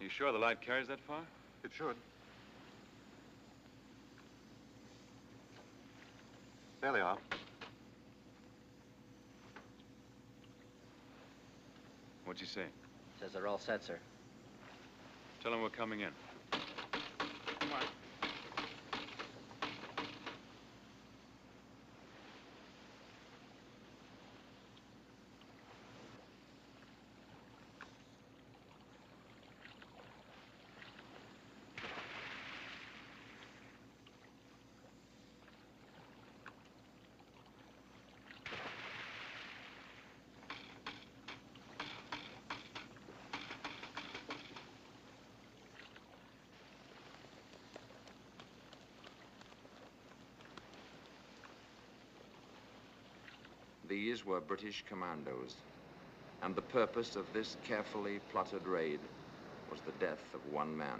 You sure the light carries that far? It should. There they are. What'd you say? Says they're all set, sir. Tell him we're coming in. Come on. These were British commandos, and the purpose of this carefully plotted raid was the death of one man.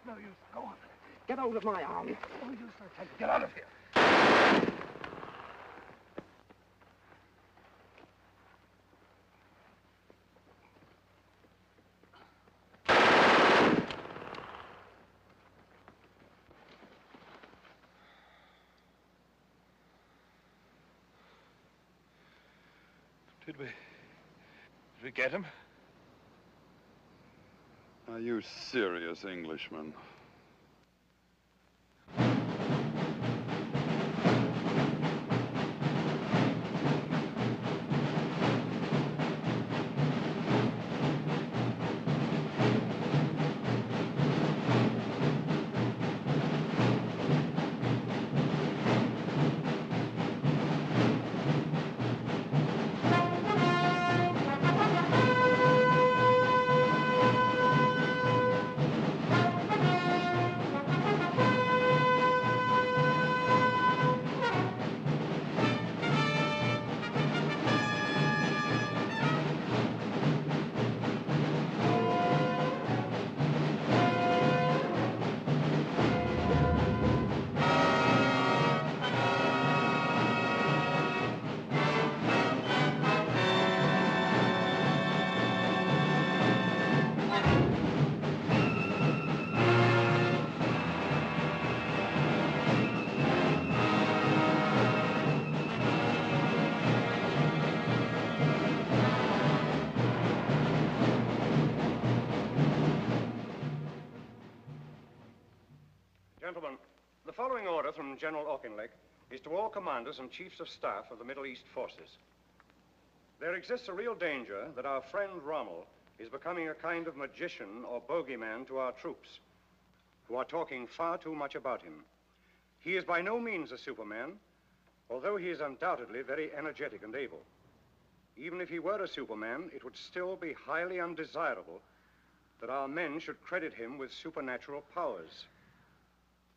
No use. Go on. Get out of my arms. No use, I tell you. Get out of here. Did we get him? Are you serious, Englishman? Gentlemen, the following order from General Auchinleck is to all commanders and chiefs of staff of the Middle East forces. There exists a real danger that our friend Rommel is becoming a kind of magician or bogeyman to our troops, who are talking far too much about him. He is by no means a Superman, although he is undoubtedly very energetic and able. Even if he were a Superman, it would still be highly undesirable that our men should credit him with supernatural powers.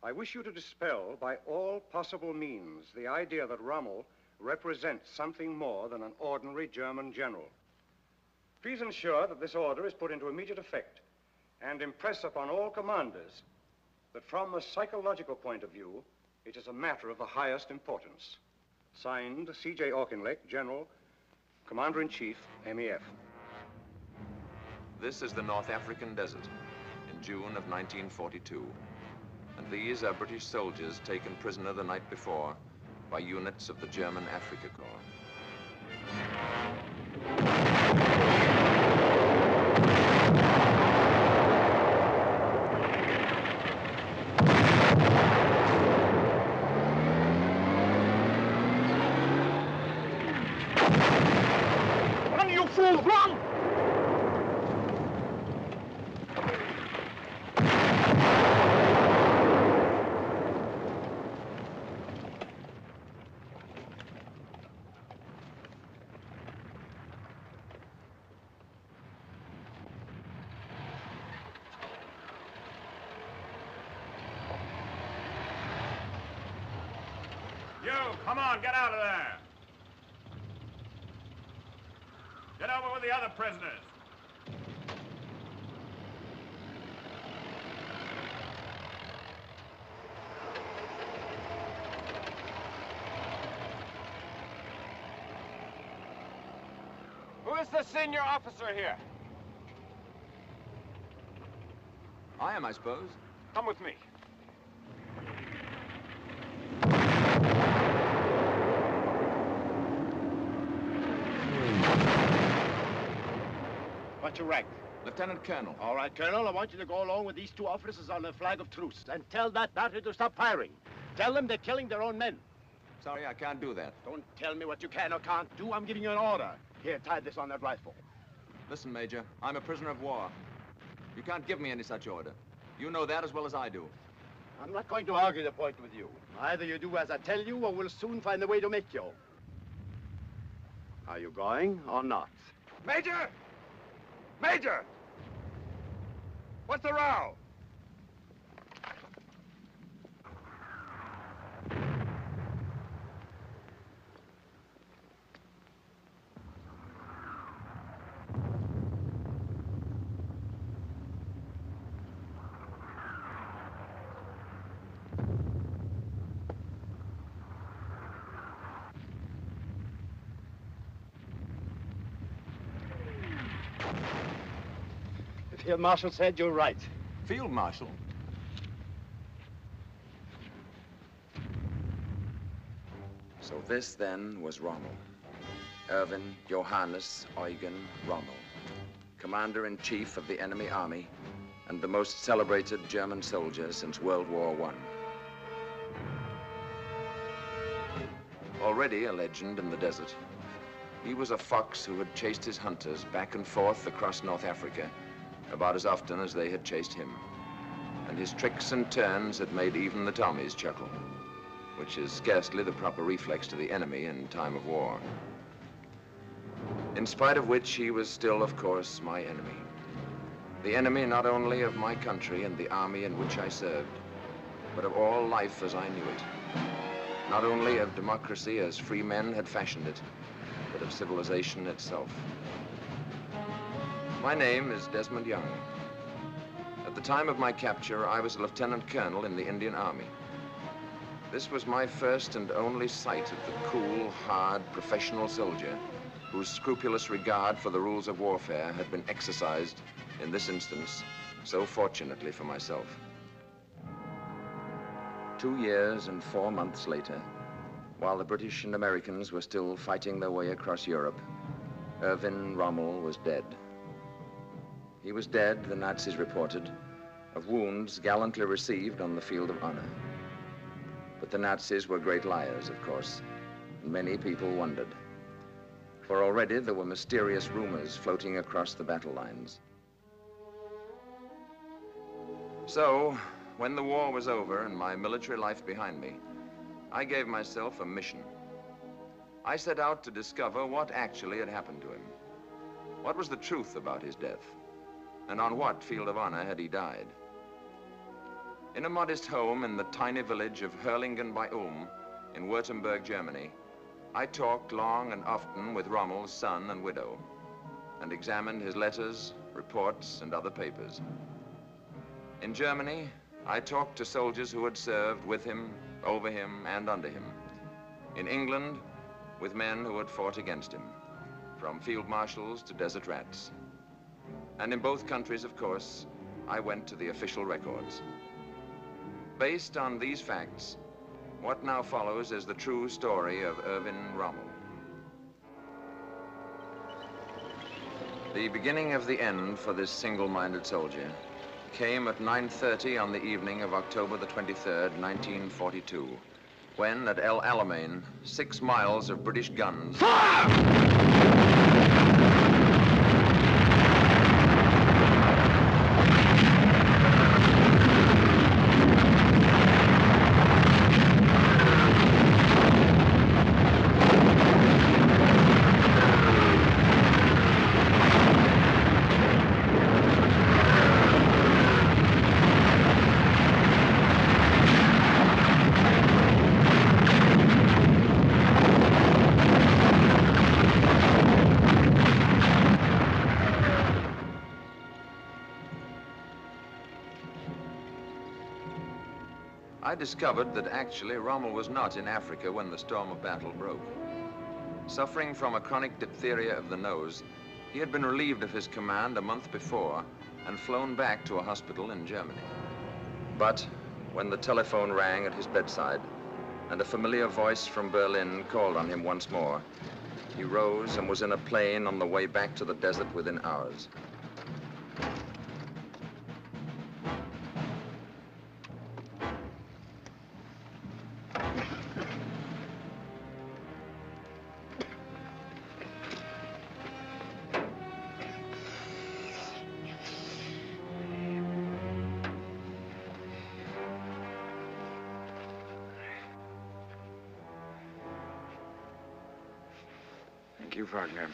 I wish you to dispel by all possible means the idea that Rommel represents something more than an ordinary German general. Please ensure that this order is put into immediate effect and impress upon all commanders that from a psychological point of view, it is a matter of the highest importance. Signed, C.J. Auchinleck, General, Commander-in-Chief, MEF. This is the North African desert in June of 1942. And these are British soldiers taken prisoner the night before by units of the German Afrika Korps. Run, you fool! Run! You, come on, get out of there. Get over with the other prisoners. Who is the senior officer here? I am, I suppose. Come with me. What's your rank? Lieutenant Colonel. All right, Colonel, I want you to go along with these two officers on the flag of truce and tell that battery to stop firing. Tell them they're killing their own men. Sorry, I can't do that. Don't tell me what you can or can't do. I'm giving you an order. Here, tie this on that rifle. Listen, Major, I'm a prisoner of war. You can't give me any such order. You know that as well as I do. I'm not going to argue the point with you. Either you do as I tell you, or we'll soon find a way to make you. Are you going or not? Major! Major! What's the row? Field Marshal said you're right. Field Marshal? So this, then, was Rommel. Irvin Johannes Eugen Rommel, Commander-in-Chief of the enemy army and the most celebrated German soldier since World War I. Already a legend in the desert, he was a fox who had chased his hunters back and forth across North Africa about as often as they had chased him. And his tricks and turns had made even the Tommies chuckle, which is scarcely the proper reflex to the enemy in time of war. In spite of which, he was still, of course, my enemy. The enemy not only of my country and the army in which I served, but of all life as I knew it. Not only of democracy as free men had fashioned it, but of civilization itself. My name is Desmond Young. At the time of my capture, I was a lieutenant colonel in the Indian Army. This was my first and only sight of the cool, hard, professional soldier whose scrupulous regard for the rules of warfare had been exercised, in this instance, so fortunately for myself. 2 years and 4 months later, while the British and Americans were still fighting their way across Europe, Irvin Rommel was dead. He was dead, the Nazis reported, of wounds gallantly received on the field of honor. But the Nazis were great liars, of course, and many people wondered. For already there were mysterious rumors floating across the battle lines. So, when the war was over and my military life behind me, I gave myself a mission. I set out to discover what actually had happened to him. What was the truth about his death? And on what field of honor had he died? In a modest home in the tiny village of Herlingen bei Ulm in Württemberg, Germany, I talked long and often with Rommel's son and widow, and examined his letters, reports, and other papers. In Germany, I talked to soldiers who had served with him, over him, and under him. In England, with men who had fought against him, from field marshals to desert rats. And in both countries, of course, I went to the official records. Based on these facts, what now follows is the true story of Irvin Rommel. The beginning of the end for this single-minded soldier came at 9:30 on the evening of October the 23rd, 1942, when at El Alamein, 6 miles of British guns... I discovered that actually Rommel was not in Africa when the storm of battle broke. Suffering from a chronic diphtheria of the nose, he had been relieved of his command a month before and flown back to a hospital in Germany. But when the telephone rang at his bedside and a familiar voice from Berlin called on him once more, he rose and was in a plane on the way back to the desert within hours. Thank you, Wagner.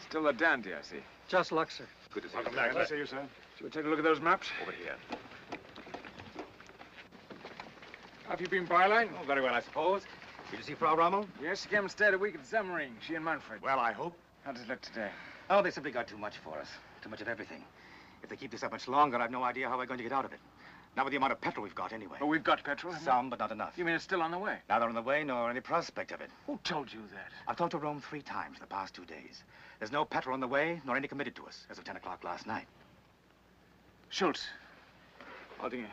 Still a dandy, I see. Just luck, sir. Good to see Welcome you. back, Nice to see you, sir. Shall we take a look at those maps? Over here. Have you been byline? Oh, very well, I suppose. Did you see Frau Rommel? Yes, she came and stayed a week at Semmering, she and Manfred. Well, I hope. How does it look today? Oh, they simply got too much for us. Too much of everything. If they keep this up much longer, I've no idea how we're going to get out of it. Not with the amount of petrol we've got, anyway. Oh, we've got petrol, haven't we? Some, but not enough. You mean it's still on the way? Neither on the way nor any prospect of it. Who told you that? I've talked to Rome 3 times in the past 2 days. There's no petrol on the way, nor any committed to us, as of 10 o'clock last night. Schultz. Aldinger.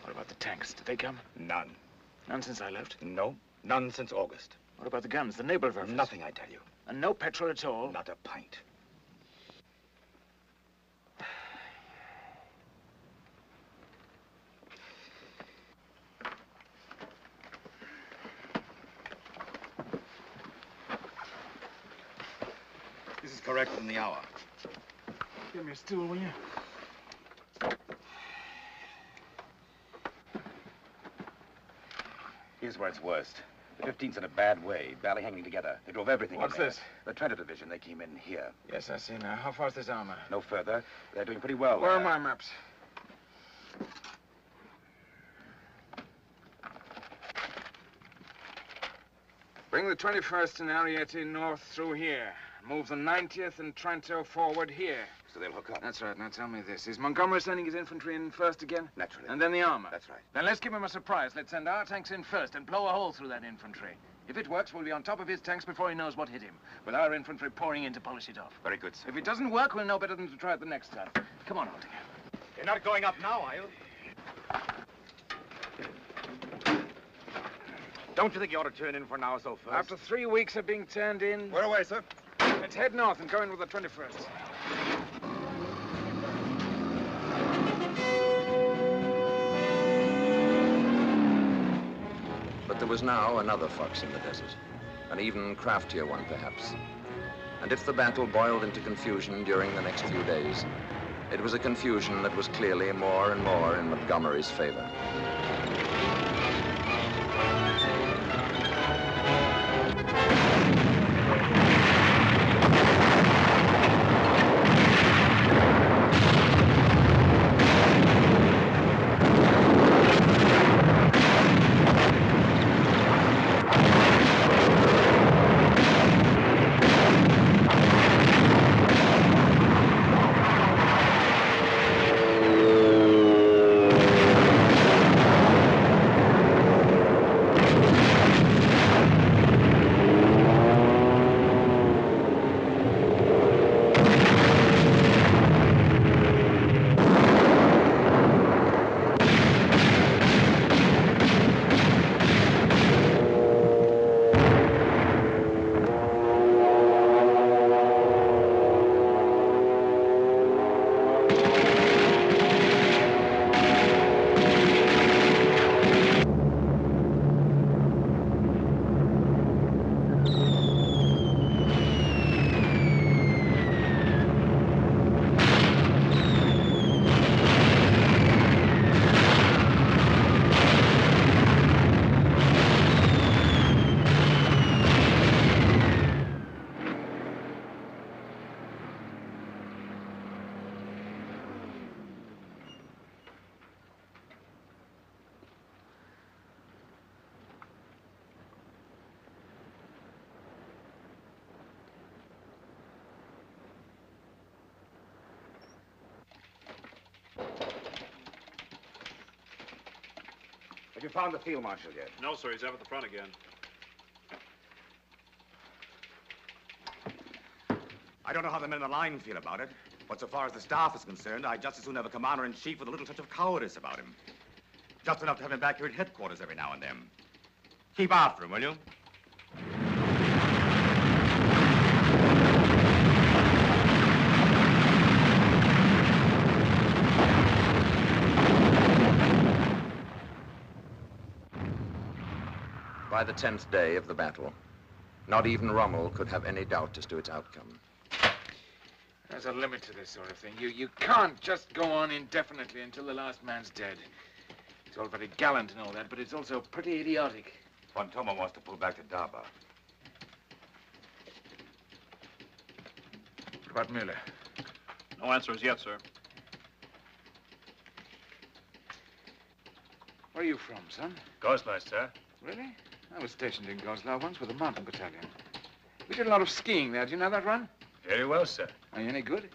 What about the tanks? Did they come? None. None since I left? No, none since August. What about the guns, the Nebelwerfers? Nothing, I tell you. And no petrol at all? Not a pint. This is correct in the hour. Give me a stool, will you? Here's where it's worst. The 15th's in a bad way, barely hanging together. They drove everything What's in there. this? The Trent Division, they came in here. Yes, I see now. How far's this armor? No further. They're doing pretty well. Where are my maps? Bring the 21st and Ariete north through here. Move the 90th and Trento forward here. So they'll hook up. That's right. Now tell me this. Is Montgomery sending his infantry in first again? Naturally. And then the armor? That's right. Then let's give him a surprise. Let's send our tanks in first and blow a hole through that infantry. If it works, we'll be on top of his tanks before he knows what hit him, with our infantry pouring in to polish it off. Very good, sir. If it doesn't work, we'll know better than to try it the next time. Come on, Aldinger. You're not going up now, are you? Don't you think you ought to turn in for an hour or so first? After 3 weeks of being turned in, Where away, sir? let's head north and go in with the 21st. But there was now another fox in the desert, an even craftier one, perhaps. And if the battle boiled into confusion during the next few days, it was a confusion that was clearly more and more in Montgomery's favor. Have you found the field marshal yet? No, sir. He's up at the front again. I don't know how the men in the line feel about it, but so far as the staff is concerned, I'd just as soon have a commander-in-chief with a little touch of cowardice about him. Just enough to have him back here at headquarters every now and then. Keep after him, will you? By the 10th day of the battle, not even Rommel could have any doubt as to its outcome. There's a limit to this sort of thing. You can't just go on indefinitely until the last man's dead. It's all very gallant and all that, but it's also pretty idiotic. Fontoma wants to pull back to Daba. What about Müller? No answers yet, sir. Where are you from, son? Goslar, sir. Really? I was stationed in Goslar once with a mountain battalion. We did a lot of skiing there. Do you know that run? Very well, sir. Are you any good?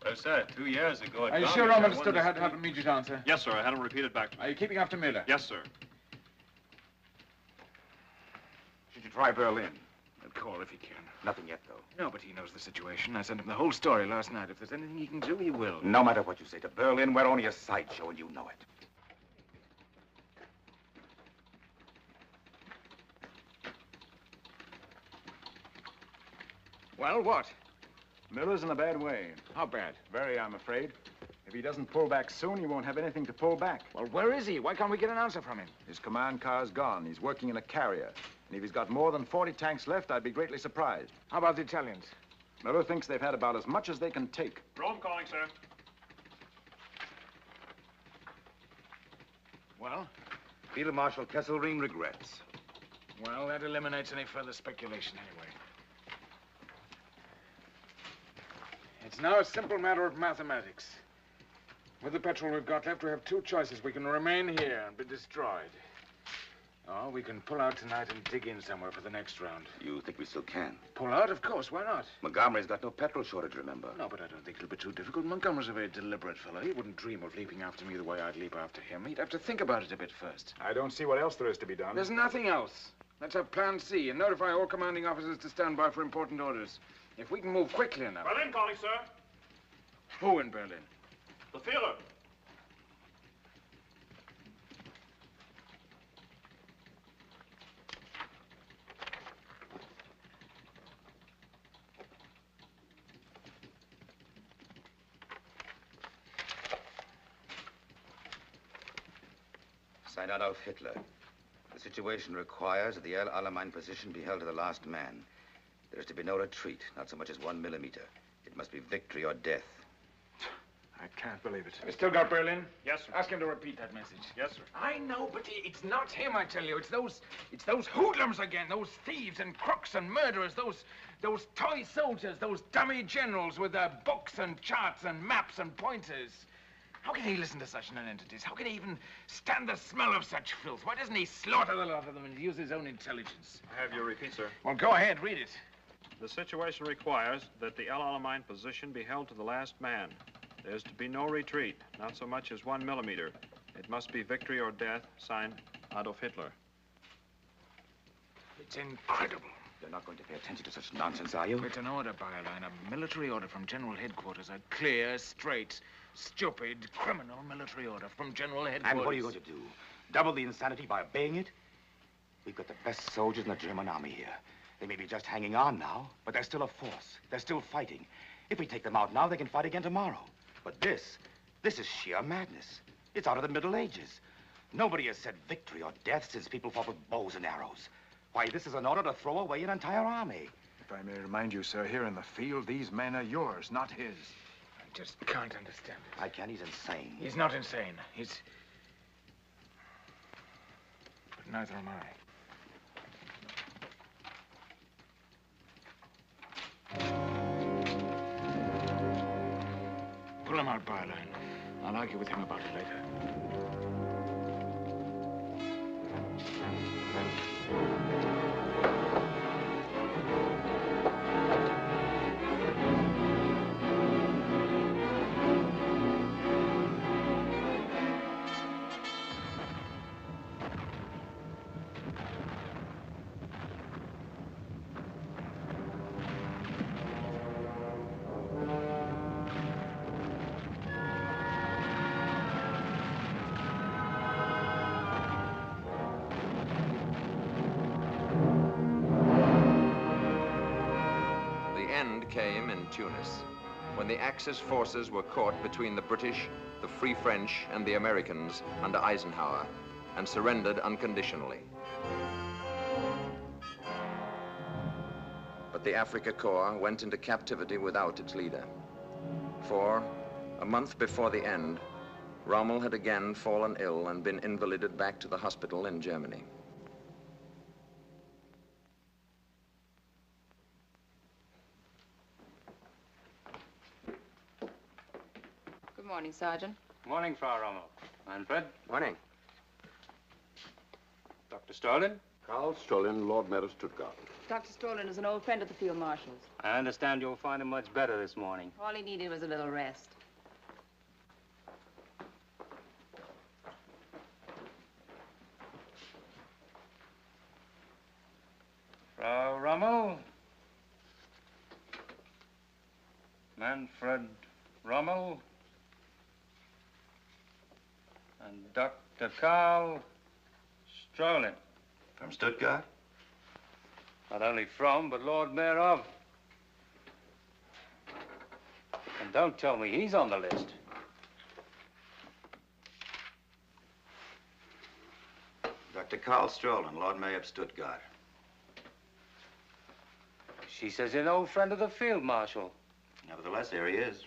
Well, sir, 2 years ago... Are you sure Rommel understood I had to have an immediate answer? Yes, sir. I had him repeated back to me. Are you keeping after Müller? Yes, sir. Should you try Berlin? call if he can. Nothing yet, though. No, but he knows the situation. I sent him the whole story last night. If there's anything he can do, he will. No matter what you say to Berlin, we're only a sideshow, and you know it. Well, what? Miller's in a bad way. How bad? Very, I'm afraid. If he doesn't pull back soon, he won't have anything to pull back. Well, where is he? Why can't we get an answer from him? His command car's gone. He's working in a carrier. And if he's got more than 40 tanks left, I'd be greatly surprised. How about the Italians? Miller thinks they've had about as much as they can take. Rome calling, sir. Well? Field Marshal Kesselring regrets. Well, that eliminates any further speculation anyway. It's now a simple matter of mathematics. With the petrol we've got left, we have two choices. We can remain here and be destroyed. Or we can pull out tonight and dig in somewhere for the next round. You think we still can? Pull out? Of course. Why not? Montgomery's got no petrol shortage, remember? No, but I don't think it'll be too difficult. Montgomery's a very deliberate fellow. He wouldn't dream of leaping after me the way I'd leap after him. He'd have to think about it a bit first. I don't see what else there is to be done. There's nothing else. Let's have plan C and notify all commanding officers to stand by for important orders. If we can move quickly enough... Berlin calling, sir. Who in Berlin? The Führer. Signed Adolf Hitler. The situation requires that the El Alamein position be held to the last man. There is to be no retreat, not so much as 1 millimeter. It must be victory or death. I can't believe it. We still got Berlin? Yes, sir. Ask him to repeat that message. Yes, sir. I know, but it's not him, I tell you. It's those hoodlums again, those thieves and crooks and murderers, those toy soldiers, those dummy generals with their books and charts and maps and pointers. How can he listen to such nonentities? How can he even stand the smell of such filth? Why doesn't he slaughter the lot of them and use his own intelligence? I have you repeat, sir. Well, go ahead, read it. The situation requires that the El Alamein position be held to the last man. There's to be no retreat, not so much as 1 millimeter. It must be victory or death, signed Adolf Hitler. It's incredible. You're not going to pay attention to such nonsense, are you? It's an order, Byline, a military order from General Headquarters. A clear, straight, stupid, criminal military order from General Headquarters. And what are you going to do? Double the insanity by obeying it? We've got the best soldiers in the German army here. They may be just hanging on now, but they're still a force. They're still fighting. If we take them out now, they can fight again tomorrow. But this is sheer madness. It's out of the Middle Ages. Nobody has said victory or death since people fought with bows and arrows. Why, this is an order to throw away an entire army. If I may remind you, sir, here in the field, these men are yours, not his. I just can't understand it. I can. He's insane. He's not insane. He's... But neither am I. Pull him out, Byline. I'll argue with him about it later. Came in Tunis, when the Axis forces were caught between the British, the Free French, and the Americans under Eisenhower, and surrendered unconditionally. But the Africa Corps went into captivity without its leader. For, a month before the end, Rommel had again fallen ill and been invalided back to the hospital in Germany. Good morning, Sergeant. Morning, Frau Rommel. Manfred. Morning. Dr. Stolin. Karl Stolin, Lord Mayor of Stuttgart. Dr. Stolin is an old friend of the Field Marshal's. I understand you'll find him much better this morning. All he needed was a little rest. Frau Rommel, Manfred Rommel. And Dr. Carl Strolin. From Stuttgart? Not only from, but Lord Mayor of. And don't tell me he's on the list. Dr. Carl Strolin, Lord Mayor of Stuttgart. She says he's an old friend of the Field Marshal. Nevertheless, there he is.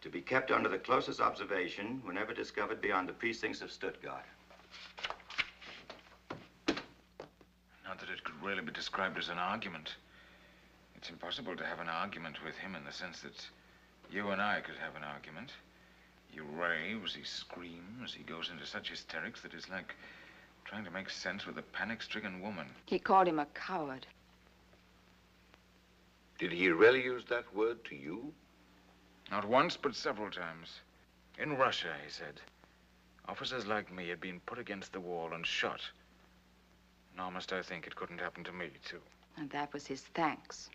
To be kept under the closest observation whenever discovered beyond the precincts of Stuttgart. Not that it could really be described as an argument. It's impossible to have an argument with him in the sense that you and I could have an argument. He raves, he screams, he goes into such hysterics that it's like trying to make sense with a panic-stricken woman. He called him a coward. Did he really use that word to you? Not once, but several times. In Russia, he said, officers like me had been put against the wall and shot. Nor must I think it couldn't happen to me, too. And that was his thanks.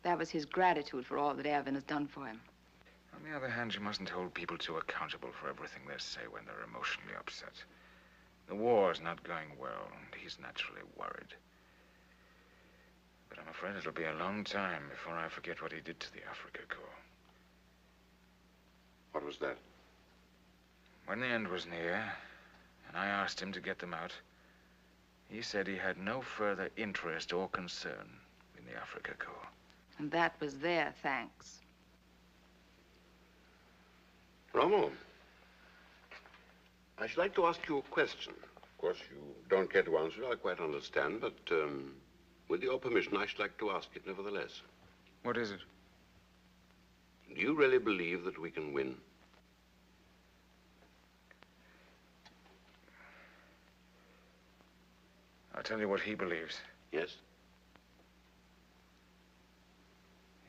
That was his gratitude for all that Erwin has done for him. On the other hand, you mustn't hold people too accountable for everything they say when they're emotionally upset. The war's not going well, and he's naturally worried. But I'm afraid it'll be a long time before I forget what he did to the Africa Corps. What was that? When the end was near, and I asked him to get them out, he said he had no further interest or concern in the Africa Corps. And that was their thanks. Rommel, I should like to ask you a question. Of course, you don't care to answer it, I quite understand, but with your permission, I should like to ask it nevertheless. What is it? Do you really believe that we can win? I'll tell you what he believes. Yes?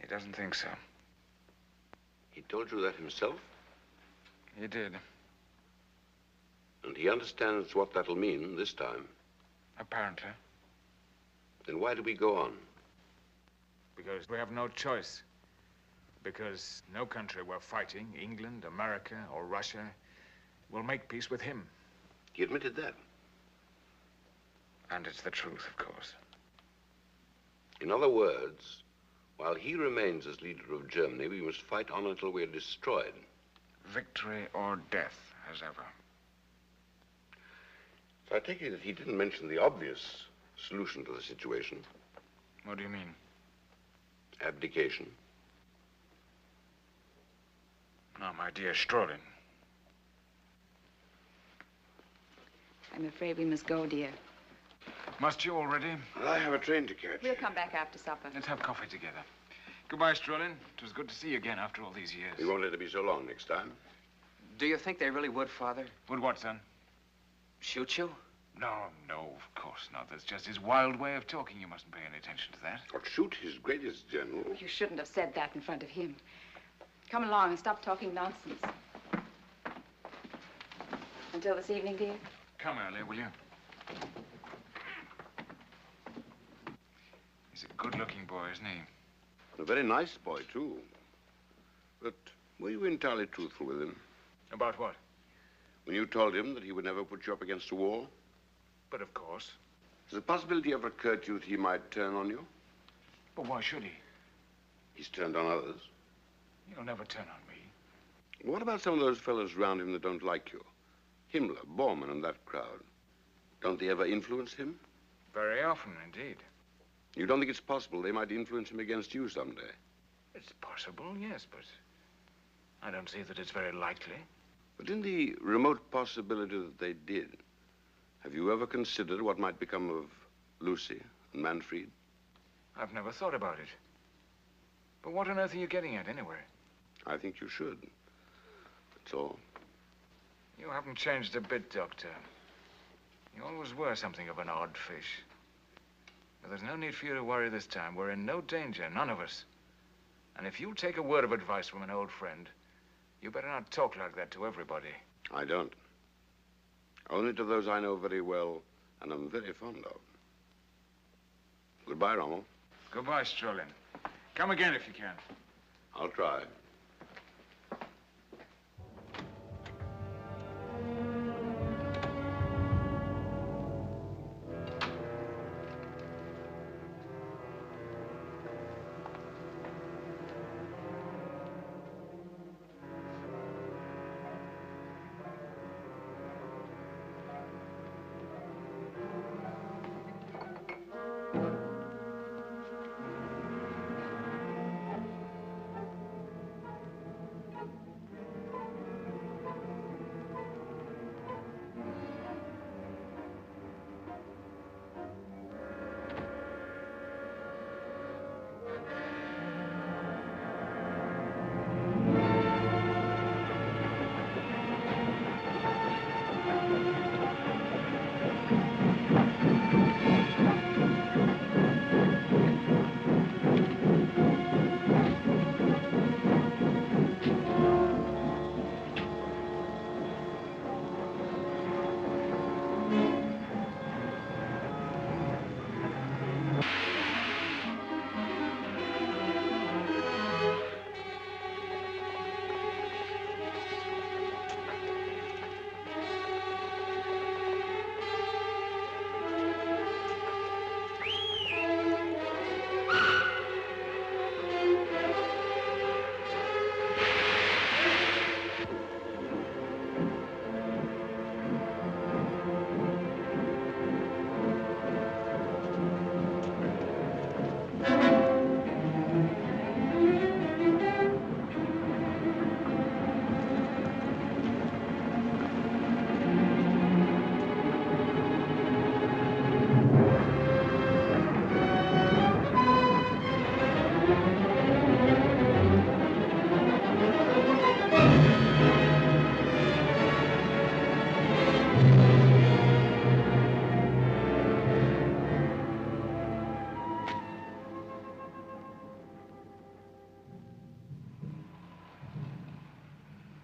He doesn't think so. He told you that himself? He did. And he understands what that'll mean this time. Apparently. Then why do we go on? Because we have no choice. Because no country we're fighting, England, America, or Russia, will make peace with him. He admitted that. And it's the truth, of course. In other words, while he remains as leader of Germany, we must fight on until we're destroyed. Victory or death, as ever. So I take it that he didn't mention the obvious solution to the situation. What do you mean? Abdication. No, my dear Strolin. I'm afraid we must go, dear. Must you already? I have a train to catch. We'll come back after supper. Let's have coffee together. Goodbye, Strolin. It was good to see you again after all these years. We won't let it be so long next time. Do you think they really would, Father? Would what, son? Shoot you? No, of course not. That's just his wild way of talking. You mustn't pay any attention to that. Or shoot his greatest general. You shouldn't have said that in front of him. Come along and stop talking nonsense. Until this evening, dear? Come early, will you? He's a good-looking boy, isn't he? A very nice boy, too. But were you entirely truthful with him? About what? When you told him that he would never put you up against a wall? But of course. Has the possibility ever occurred to you that he might turn on you? But why should he? He's turned on others. He'll never turn on me. What about some of those fellows around him that don't like you? Himmler, Bormann, and that crowd. Don't they ever influence him? Very often, indeed. You don't think it's possible they might influence him against you someday? It's possible, yes, but I don't see that it's very likely. But in the remote possibility that they did, have you ever considered what might become of Lucy and Manfred? I've never thought about it. But what on earth are you getting at, anyway? I think you should. That's all. You haven't changed a bit, Doctor. You always were something of an odd fish. But there's no need for you to worry this time. We're in no danger, none of us. And if you take a word of advice from an old friend, you better not talk like that to everybody. I don't. Only to those I know very well and am very fond of. Goodbye, Rommel. Goodbye, Strolin. Come again if you can. I'll try.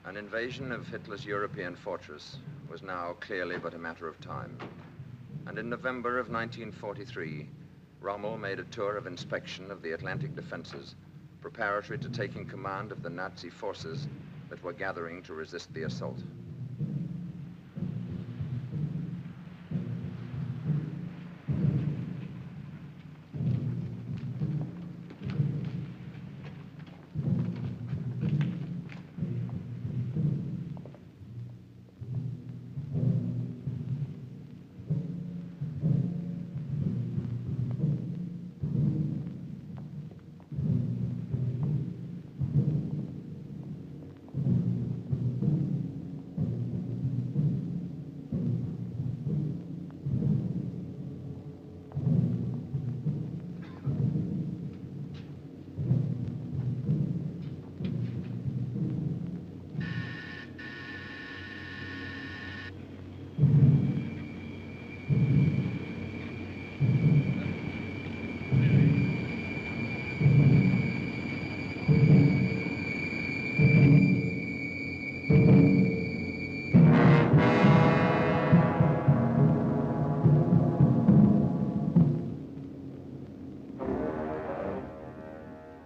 An invasion of Hitler's European fortress was now clearly but a matter of time. And in November of 1943, Rommel made a tour of inspection of the Atlantic defenses, preparatory to taking command of the Nazi forces that were gathering to resist the assault.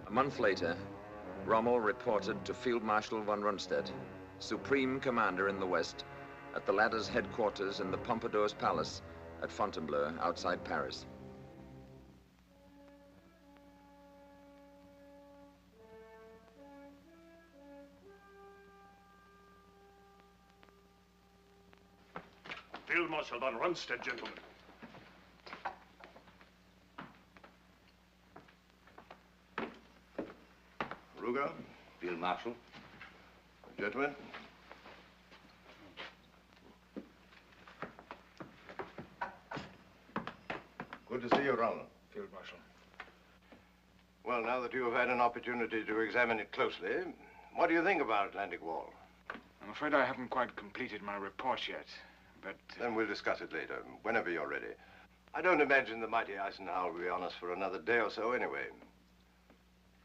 A month later, Rommel reported to Field Marshal von Rundstedt, supreme commander in the West, at the latter's headquarters in the Pompadour's Palace at Fontainebleau, outside Paris. Field Marshal von Rundstedt, gentlemen. Ruger, Field Marshal. Gentlemen. Good to see you, Ronald. Field Marshal. Well, now that you have had an opportunity to examine it closely, what do you think about Atlantic Wall? I'm afraid I haven't quite completed my report yet, but... Then we'll discuss it later, whenever you're ready. I don't imagine the mighty Eisenhower will be on us for another day or so anyway.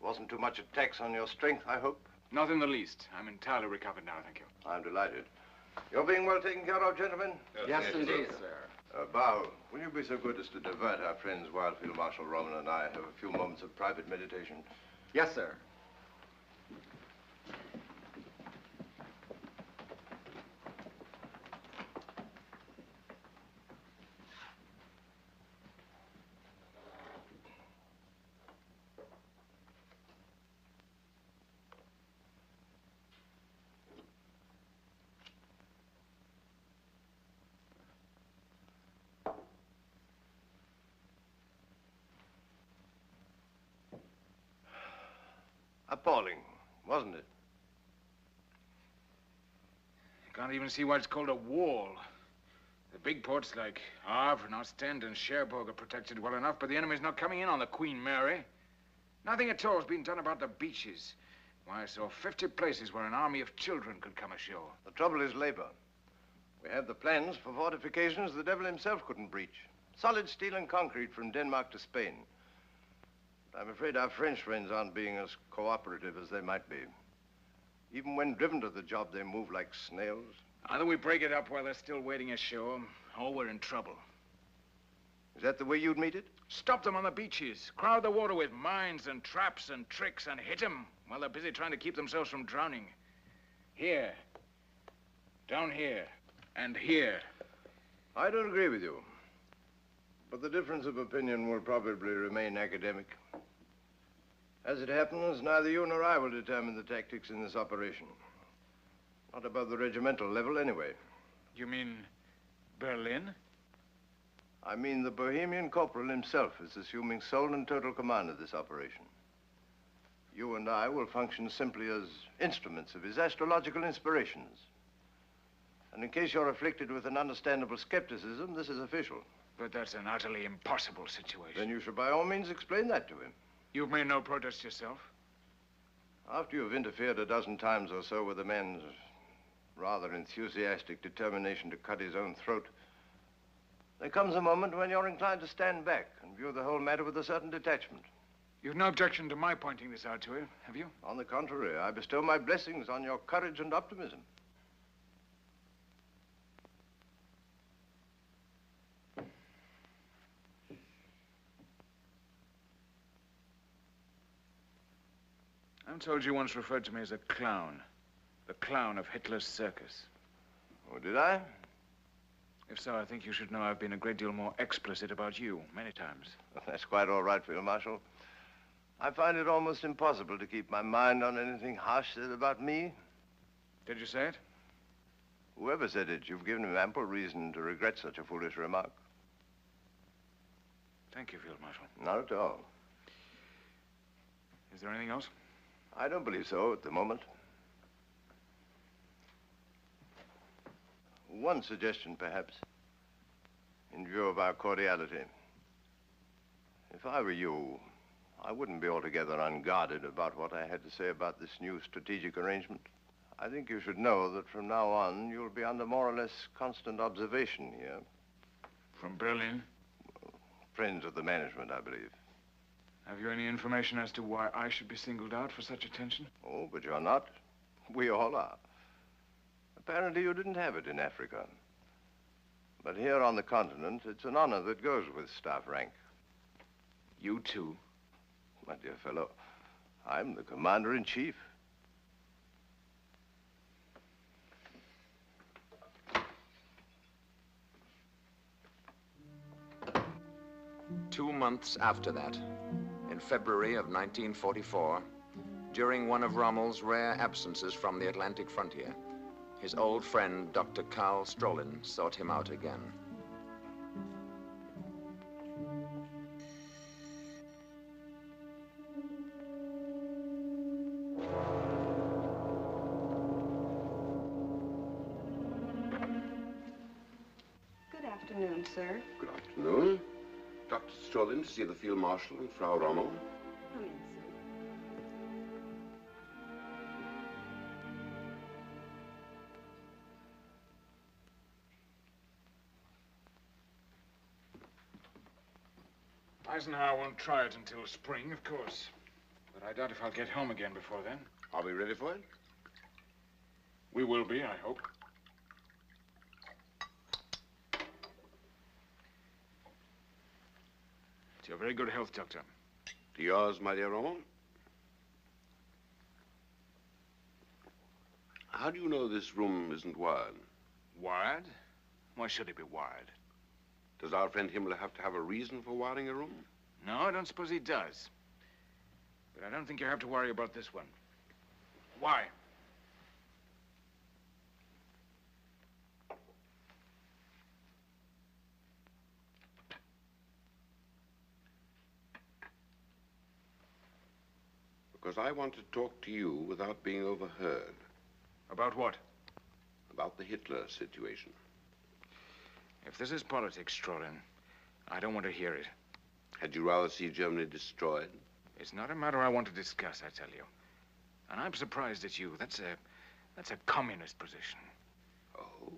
It wasn't too much a tax on your strength, I hope? Not in the least. I'm entirely recovered now, thank you. I'm delighted. You're being well taken care of, gentlemen? Yes, indeed, sir. Bow, will you be so good as to divert our friends while Field Marshal Rommel and I have a few moments of private meditation? Yes, sir. Appalling, wasn't it? You can't even see why it's called a wall. The big ports like Havre and Ostend and Cherbourg are protected well enough, but the enemy's not coming in on the Queen Mary. Nothing at all is being done about the beaches. Why, I saw 50 places where an army of children could come ashore. The trouble is labor. We have the plans for fortifications the devil himself couldn't breach. Solid steel and concrete from Denmark to Spain. But I'm afraid our French friends aren't being as cooperative as they might be. Even when driven to the job, they move like snails. Either we break it up while they're still waiting ashore, or we're in trouble. Is that the way you'd meet it? Stop them on the beaches. Crowd the water with mines and traps and tricks and hit them while they're busy trying to keep themselves from drowning. Here. Down here. And here. I don't agree with you. But the difference of opinion will probably remain academic. As it happens, neither you nor I will determine the tactics in this operation. Not above the regimental level, anyway. You mean Berlin? I mean the Bohemian corporal himself is assuming sole and total command of this operation. You and I will function simply as instruments of his astrological inspirations. And in case you're afflicted with an understandable skepticism, this is official. But that's an utterly impossible situation. Then you should by all means explain that to him. You've made no protest yourself? After you've interfered a dozen times or so with a man's rather enthusiastic determination to cut his own throat, there comes a moment when you're inclined to stand back and view the whole matter with a certain detachment. You've no objection to my pointing this out to him, have you? On the contrary, I bestow my blessings on your courage and optimism. I'm told you once referred to me as a clown. The clown of Hitler's circus. Oh, did I? If so, I think you should know I've been a great deal more explicit about you, many times. Well, that's quite all right, Field Marshal. I find it almost impossible to keep my mind on anything harsh said about me. Did you say it? Whoever said it, you've given him ample reason to regret such a foolish remark. Thank you, Field Marshal. Not at all. Is there anything else? I don't believe so at the moment. One suggestion, perhaps, in view of our cordiality. If I were you, I wouldn't be altogether unguarded about what I had to say about this new strategic arrangement. I think you should know that from now on, you'll be under more or less constant observation here. From Berlin? Friends of the management, I believe. Have you any information as to why I should be singled out for such attention? Oh, but you're not. We all are. Apparently you didn't have it in Africa. But here on the continent, it's an honor that goes with staff rank. You too? My dear fellow, I'm the commander-in-chief. Two months after that, in February of 1944, during one of Rommel's rare absences from the Atlantic frontier, his old friend, Dr. Karl Strolin, sought him out again. Good afternoon, sir. Good afternoon. Dr. Strolin to see the Field Marshal and Frau Rommel. Come in, sir. Eisenhower won't try it until spring, of course. But I doubt if I'll get home again before then. Are we ready for it? We will be, I hope. To your very good health, Doctor. To yours, my dear Rommel. How do you know this room isn't wired? Wired? Why should it be wired? Does our friend Himmler have to have a reason for wiring a room? No, I don't suppose he does. But I don't think you have to worry about this one. Why? Because I want to talk to you without being overheard. About what? About the Hitler situation. If this is politics, Strolin, I don't want to hear it. Had you rather see Germany destroyed? It's not a matter I want to discuss, I tell you. And I'm surprised at you. That's a communist position. Oh?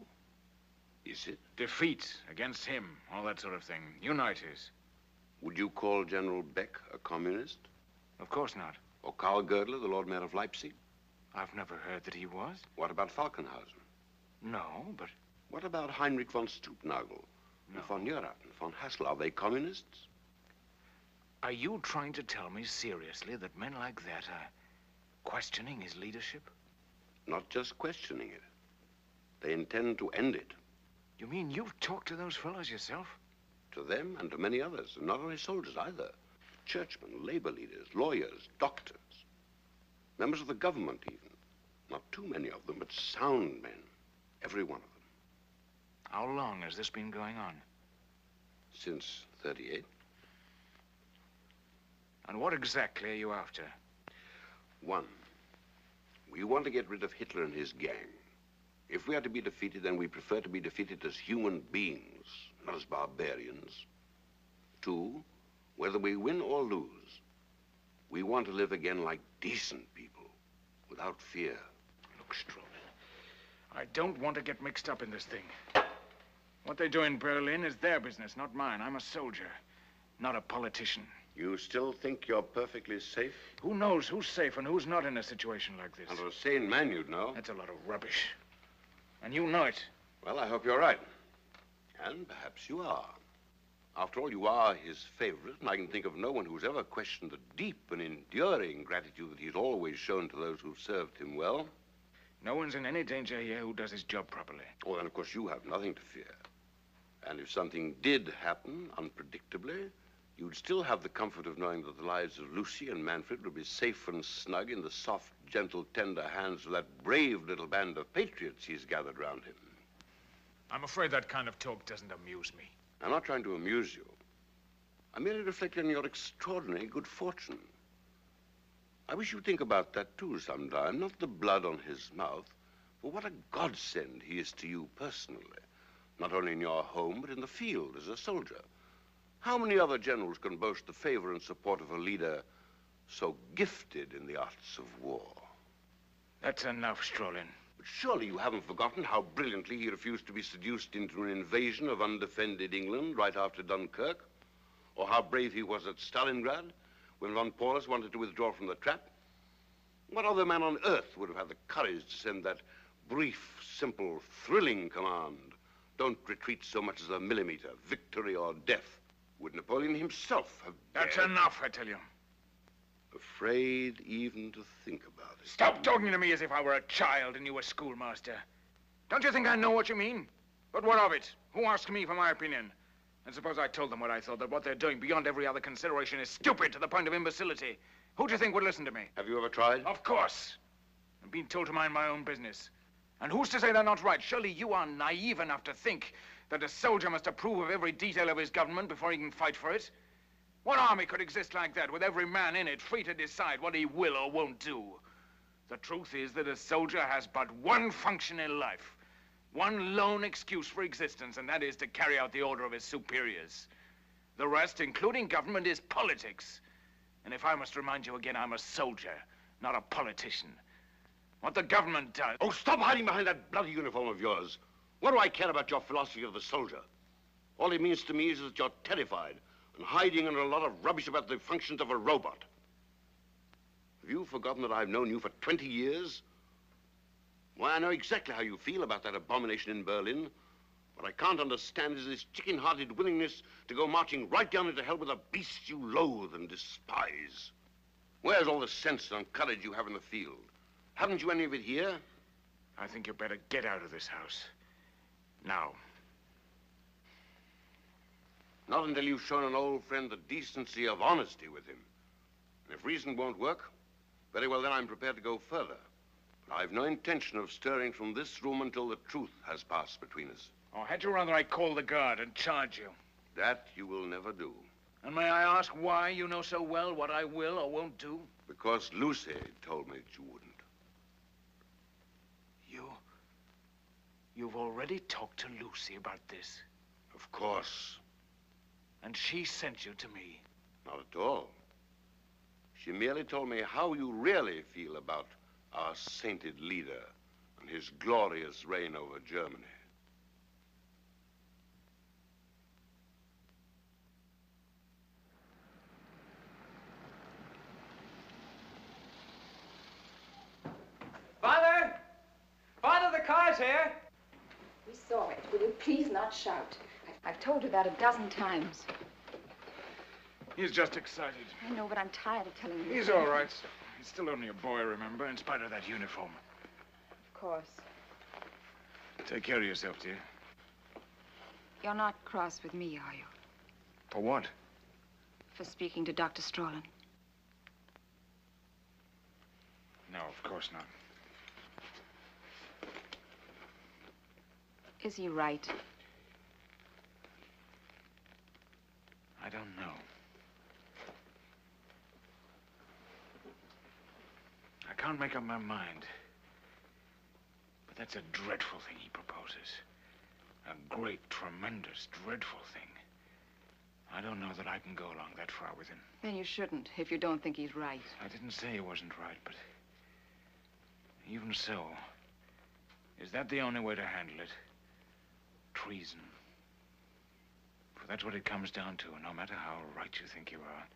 Is it? Defeat against him, all that sort of thing. Unite us. Would you call General Beck a communist? Of course not. Or Karl Gödler, the Lord Mayor of Leipzig? I've never heard that he was. What about Falkenhausen? No, but... What about Heinrich von Stupnagel? No. And von Neurath and von Hassel? Are they communists? Are you trying to tell me seriously that men like that are questioning his leadership? Not just questioning it. They intend to end it. You mean you've talked to those fellows yourself? To them and to many others, and not only soldiers either. Churchmen, labor leaders, lawyers, doctors. Members of the government even. Not too many of them, but sound men. Every one of them. How long has this been going on? Since 38. And what exactly are you after? One, we want to get rid of Hitler and his gang. If we are to be defeated, then we prefer to be defeated as human beings, not as barbarians. Two, whether we win or lose, we want to live again like decent people, without fear. Look, Strowman, I don't want to get mixed up in this thing. What they do in Berlin is their business, not mine. I'm a soldier, not a politician. You still think you're perfectly safe? Who knows who's safe and who's not in a situation like this? Under a sane man, you'd know. That's a lot of rubbish. And you know it. Well, I hope you're right. And perhaps you are. After all, you are his favorite, and I can think of no one who's ever questioned the deep and enduring gratitude that he's always shown to those who've served him well. No one's in any danger here who does his job properly. Oh, then, of course, you have nothing to fear. And if something did happen, unpredictably, you'd still have the comfort of knowing that the lives of Lucy and Manfred would be safe and snug in the soft, gentle, tender hands of that brave little band of patriots he's gathered round him. I'm afraid that kind of talk doesn't amuse me. I'm not trying to amuse you. I'm merely reflecting on your extraordinary good fortune. I wish you'd think about that, too, sometime. Not the blood on his mouth, but what a godsend he is to you personally. Not only in your home, but in the field as a soldier. How many other generals can boast the favor and support of a leader so gifted in the arts of war? That's enough, Strolin. But surely you haven't forgotten how brilliantly he refused to be seduced into an invasion of undefended England right after Dunkirk? Or how brave he was at Stalingrad when von Paulus wanted to withdraw from the trap? What other man on earth would have had the courage to send that brief, simple, thrilling command? Don't retreat so much as a millimeter, victory or death. Would Napoleon himself have dared? That's enough, I tell you. Afraid even to think about it. Stop talking to me as if I were a child and you were schoolmaster. Don't you think I know what you mean? But what of it? Who asked me for my opinion? And suppose I told them what I thought, that what they're doing beyond every other consideration is stupid to the point of imbecility. Who do you think would listen to me? Have you ever tried? Of course. I've been told to mind my own business. And who's to say they're not right? Surely you are naive enough to think that a soldier must approve of every detail of his government before he can fight for it. What army could exist like that, with every man in it free to decide what he will or won't do? The truth is that a soldier has but one function in life, one lone excuse for existence, and that is to carry out the order of his superiors. The rest, including government, is politics. And if I must remind you again, I'm a soldier, not a politician. What the government does... Oh, stop hiding behind that bloody uniform of yours. What do I care about your philosophy of the soldier? All it means to me is that you're terrified and hiding under a lot of rubbish about the functions of a robot. Have you forgotten that I've known you for 20 years? Why, I know exactly how you feel about that abomination in Berlin. What I can't understand is this chicken-hearted willingness to go marching right down into hell with a beast you loathe and despise. Where's all the sense and courage you have in the field? Haven't you any of it here? I think you better get out of this house. Now. Not until you've shown an old friend the decency of honesty with him. And if reason won't work, very well, then I'm prepared to go further. But I've no intention of stirring from this room until the truth has passed between us. Or had you rather I call the guard and charge you? That you will never do. And may I ask why you know so well what I will or won't do? Because Lucy told me that you wouldn't. You've already talked to Lucy about this? Of course. And she sent you to me? Not at all. She merely told me how you really feel about our sainted leader and his glorious reign over Germany. Father! Father, the car's here! We saw it. Will you please not shout? I've told you that a dozen times. He's just excited. I know, but I'm tired of telling you. He's all right. He's still only a boy, remember, in spite of that uniform. Of course. Take care of yourself, dear. You're not cross with me, are you? For what? For speaking to Dr. Strolin. No, of course not. Is he right? I don't know. I can't make up my mind. But that's a dreadful thing he proposes. A great, tremendous, dreadful thing. I don't know that I can go along that far with him. Then you shouldn't, if you don't think he's right. I didn't say he wasn't right, but even so, is that the only way to handle it? Treason. For that's what it comes down to, no matter how right you think you are.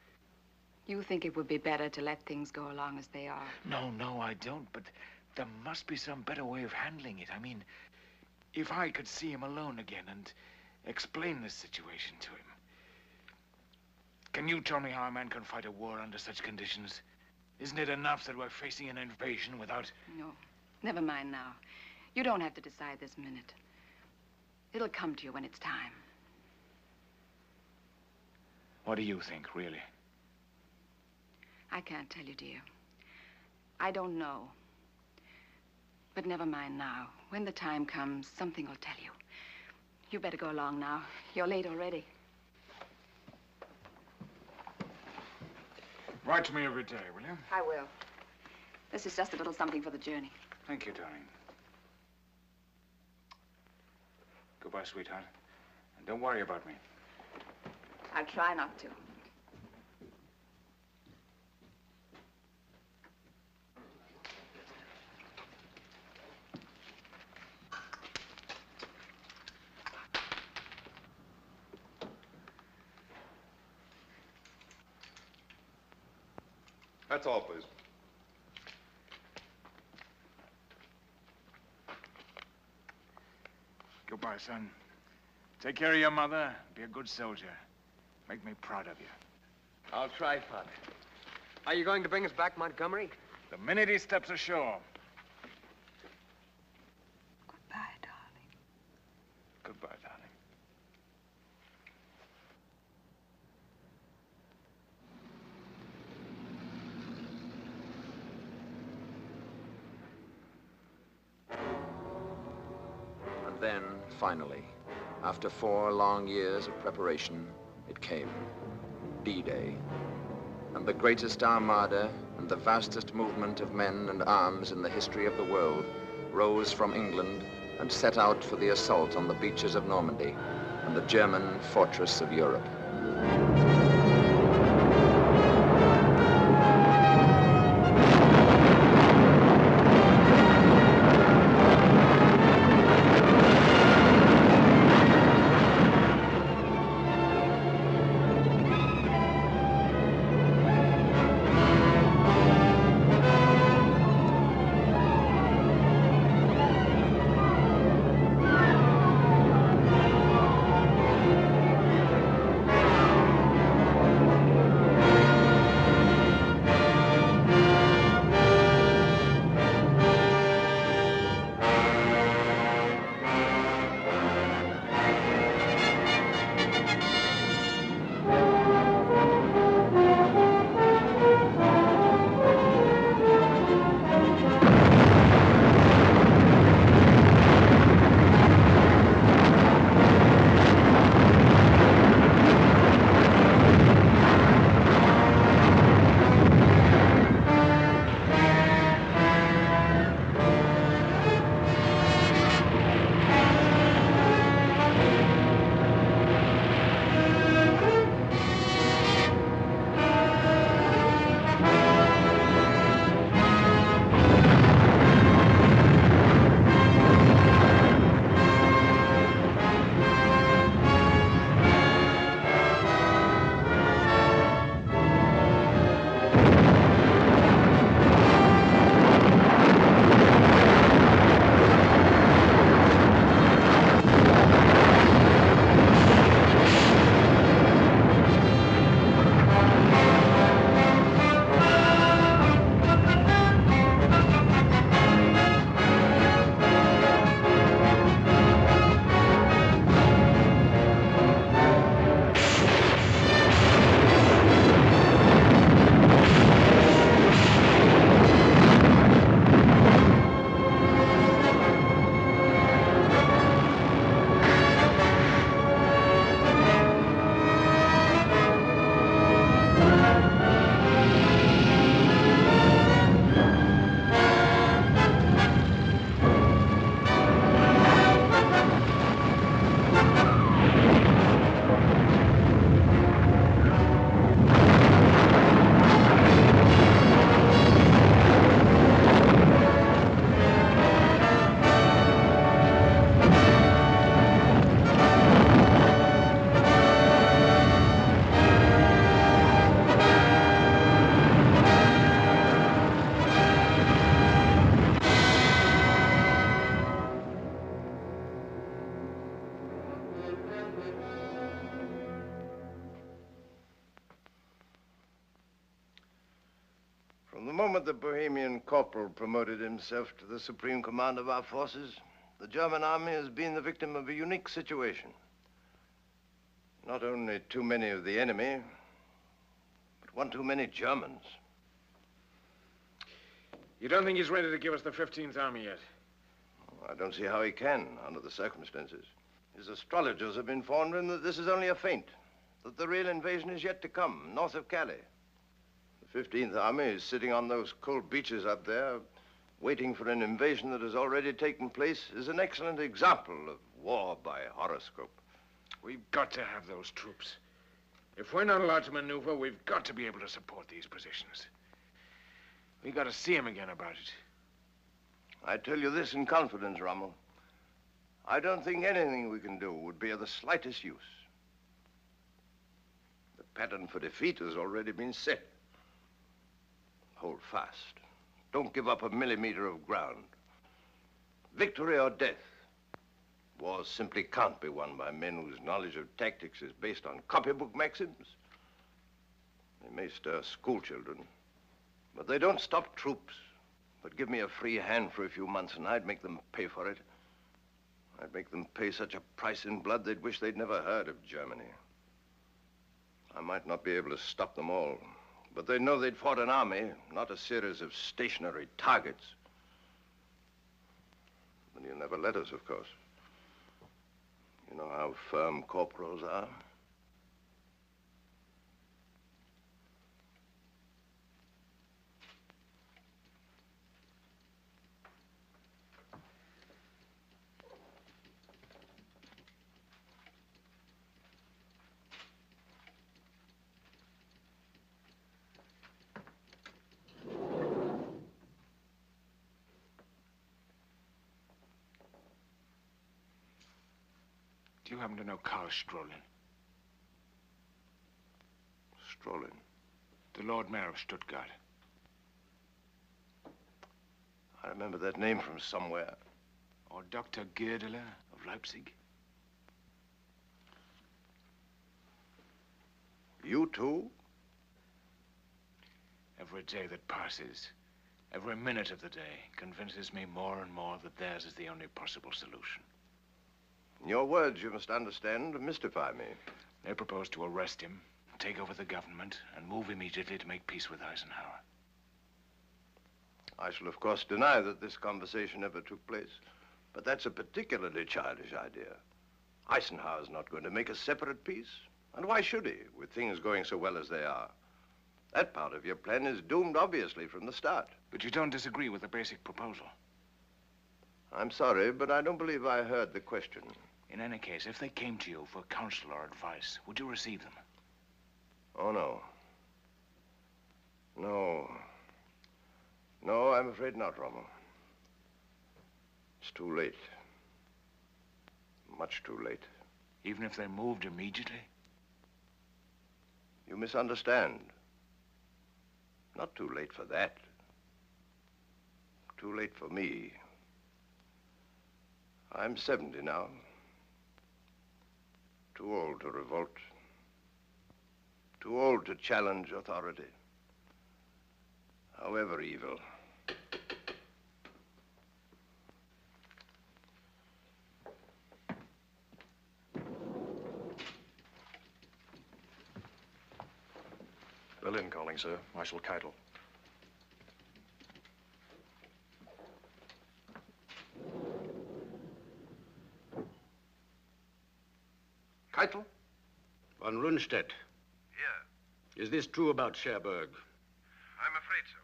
You think it would be better to let things go along as they are? No, I don't, but there must be some better way of handling it. I mean, if I could see him alone again and explain this situation to him. Can you tell me how a man can fight a war under such conditions? Isn't it enough that we're facing an invasion without... No, never mind now. You don't have to decide this minute. It'll come to you when it's time. What do you think, really? I can't tell you, dear. I don't know. But never mind now. When the time comes, something will tell you. You better go along now. You're late already. Write to me every day, will you? I will. This is just a little something for the journey. Thank you, darling. Goodbye, sweetheart. And don't worry about me. I'll try not to. That's all, please. Goodbye, son. Take care of your mother. Be a good soldier. Make me proud of you. I'll try, Father. Are you going to bring us back, Montgomery? The minute he steps ashore. Goodbye, darling. Goodbye, darling. And then, finally, after 4 long years of preparation, it came. D-Day. And the greatest armada and the vastest movement of men and arms in the history of the world rose from England and set out for the assault on the beaches of Normandy and the German fortress of Europe. From the moment the Bohemian corporal promoted himself to the supreme command of our forces, the German army has been the victim of a unique situation. Not only too many of the enemy, but one too many Germans. You don't think he's ready to give us the 15th Army yet? I don't see how he can, under the circumstances. His astrologers have informed him that this is only a feint, that the real invasion is yet to come, north of Calais. The 15th Army is sitting on those cold beaches up there, waiting for an invasion that has already taken place, is an excellent example of war by horoscope. We've got to have those troops. If we're not allowed to maneuver, we've got to be able to support these positions. We've got to see him again about it. I tell you this in confidence, Rommel. I don't think anything we can do would be of the slightest use. The pattern for defeat has already been set. Hold fast. Don't give up a millimeter of ground. Victory or death. Wars simply can't be won by men whose knowledge of tactics is based on copybook maxims. They may stir schoolchildren, but they don't stop troops. But give me a free hand for a few months and I'd make them pay for it. I'd make them pay such a price in blood they'd wish they'd never heard of Germany. I might not be able to stop them all, but they'd know they'd fought an army, not a series of stationary targets. And you'll never let us, of course. You know how firm corporals are. Do you happen to know Karl Strolin? Strolin? The Lord Mayor of Stuttgart. I remember that name from somewhere. Or Dr. Goerdeler of Leipzig. You too? Every day that passes, every minute of the day, convinces me more and more that theirs is the only possible solution. Your words, you must understand, mystify me. They propose to arrest him, take over the government, and move immediately to make peace with Eisenhower. I shall, of course, deny that this conversation ever took place. But that's a particularly childish idea. Eisenhower's not going to make a separate peace. And why should he, with things going so well as they are? That part of your plan is doomed, obviously, from the start. But you don't disagree with the basic proposal? I'm sorry, but I don't believe I heard the question. In any case, if they came to you for counsel or advice, would you receive them? Oh, no. No. No, I'm afraid not, Rommel. It's too late. Much too late. Even if they moved immediately? You misunderstand. Not too late for that. Too late for me. I'm 70 now. Too old to revolt. Too old to challenge authority. However evil. Berlin calling, sir. Marshal Keitel. Keitel? Von Rundstedt. Yeah. Is this true about Cherbourg? I'm afraid so.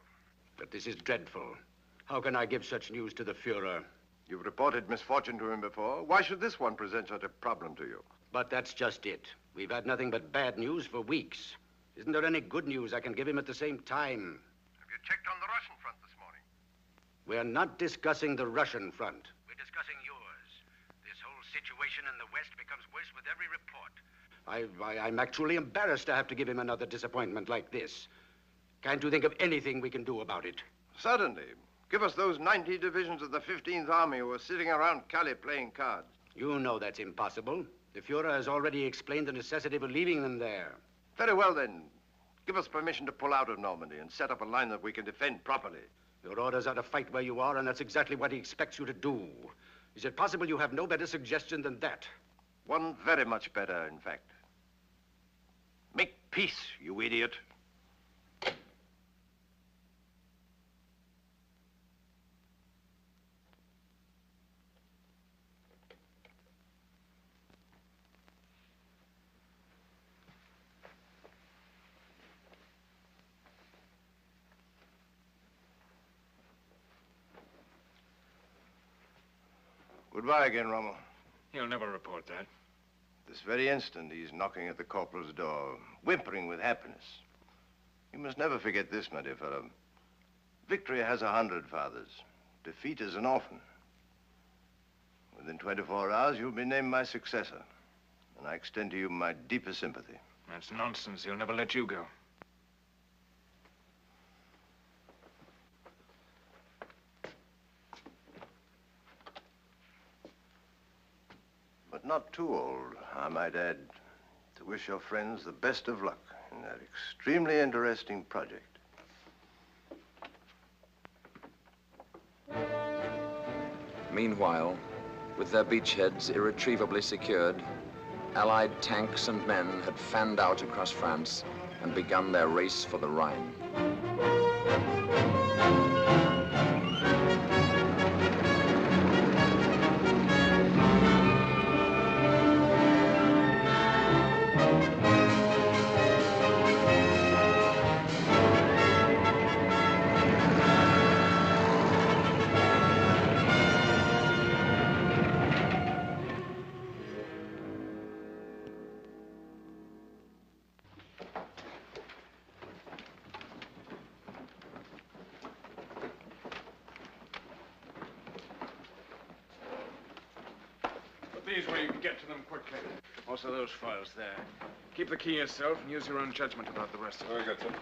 But this is dreadful. How can I give such news to the Fuhrer? You've reported misfortune to him before. Why should this one present such a problem to you? But that's just it. We've had nothing but bad news for weeks. Isn't there any good news I can give him at the same time? Have you checked on the Russian front this morning? We're not discussing the Russian front. We're discussing yours. This whole situation in the West becomes worse with every report. I'm actually embarrassed to have to give him another disappointment like this. Can't you think of anything we can do about it? Certainly. Give us those 90 divisions of the 15th Army who are sitting around Calais playing cards. You know that's impossible. The Fuhrer has already explained the necessity for leaving them there. Very well, then. Give us permission to pull out of Normandy and set up a line that we can defend properly. Your orders are to fight where you are, and that's exactly what he expects you to do. Is it possible you have no better suggestion than that? One very much better, in fact. Make peace, you idiot. Goodbye again, Rommel. He'll never report that. This very instant, he's knocking at the corporal's door, whimpering with happiness. You must never forget this, my dear fellow. Victory has 100 fathers. Defeat is an orphan. Within 24 hours, you'll be named my successor. And I extend to you my deepest sympathy. That's nonsense. He'll never let you go. But not too old, I might add, to wish your friends the best of luck in that extremely interesting project. Meanwhile, with their beachheads irretrievably secured, Allied tanks and men had fanned out across France and begun their race for the Rhine. These where you can get to them quickly. Also those files there. Keep the key yourself and use your own judgment about the rest of it. Very good, sir.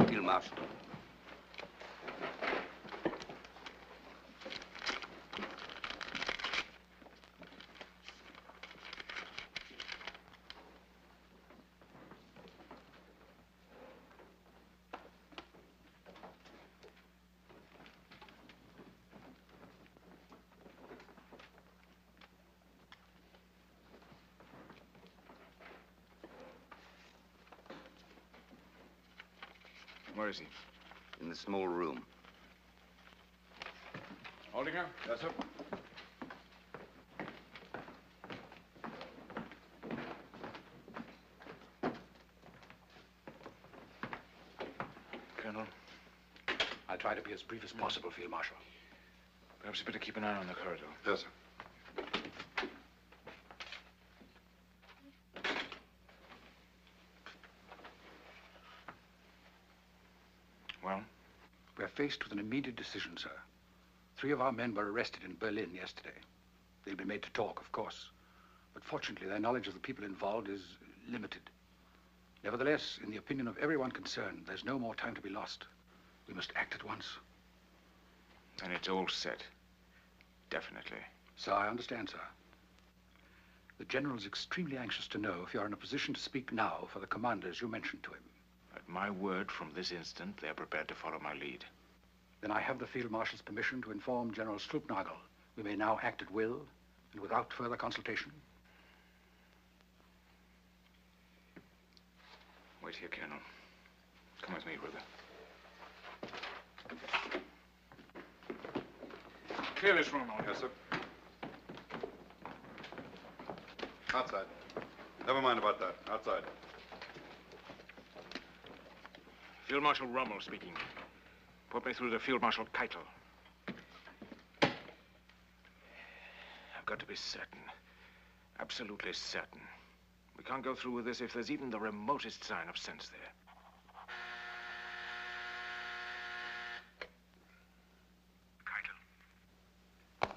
Field Marshal. Where is he? In the small room. Aldinger? Yes, sir. Colonel? I'll try to be as brief as possible, Field Marshal. Perhaps you better keep an eye on the corridor. Yes, sir. Well? We're faced with an immediate decision, sir. 3 of our men were arrested in Berlin yesterday. They'll be made to talk, of course. But fortunately, their knowledge of the people involved is limited. Nevertheless, in the opinion of everyone concerned, there's no more time to be lost. We must act at once. Then it's all set. Definitely. So I understand, sir. The General's extremely anxious to know if you're in a position to speak now for the commanders you mentioned to him. At my word, from this instant, they're prepared to follow my lead. Then I have the Field Marshal's permission to inform General Sloopnagel we may now act at will and without further consultation. Wait here, Colonel. Come with me, Ruger. Clear this room, Aldinger. Yes, sir. Outside. Never mind about that. Outside. Field Marshal Rommel speaking. Put me through to Field Marshal Keitel. I've got to be certain. Absolutely certain. We can't go through with this if there's even the remotest sign of sense there.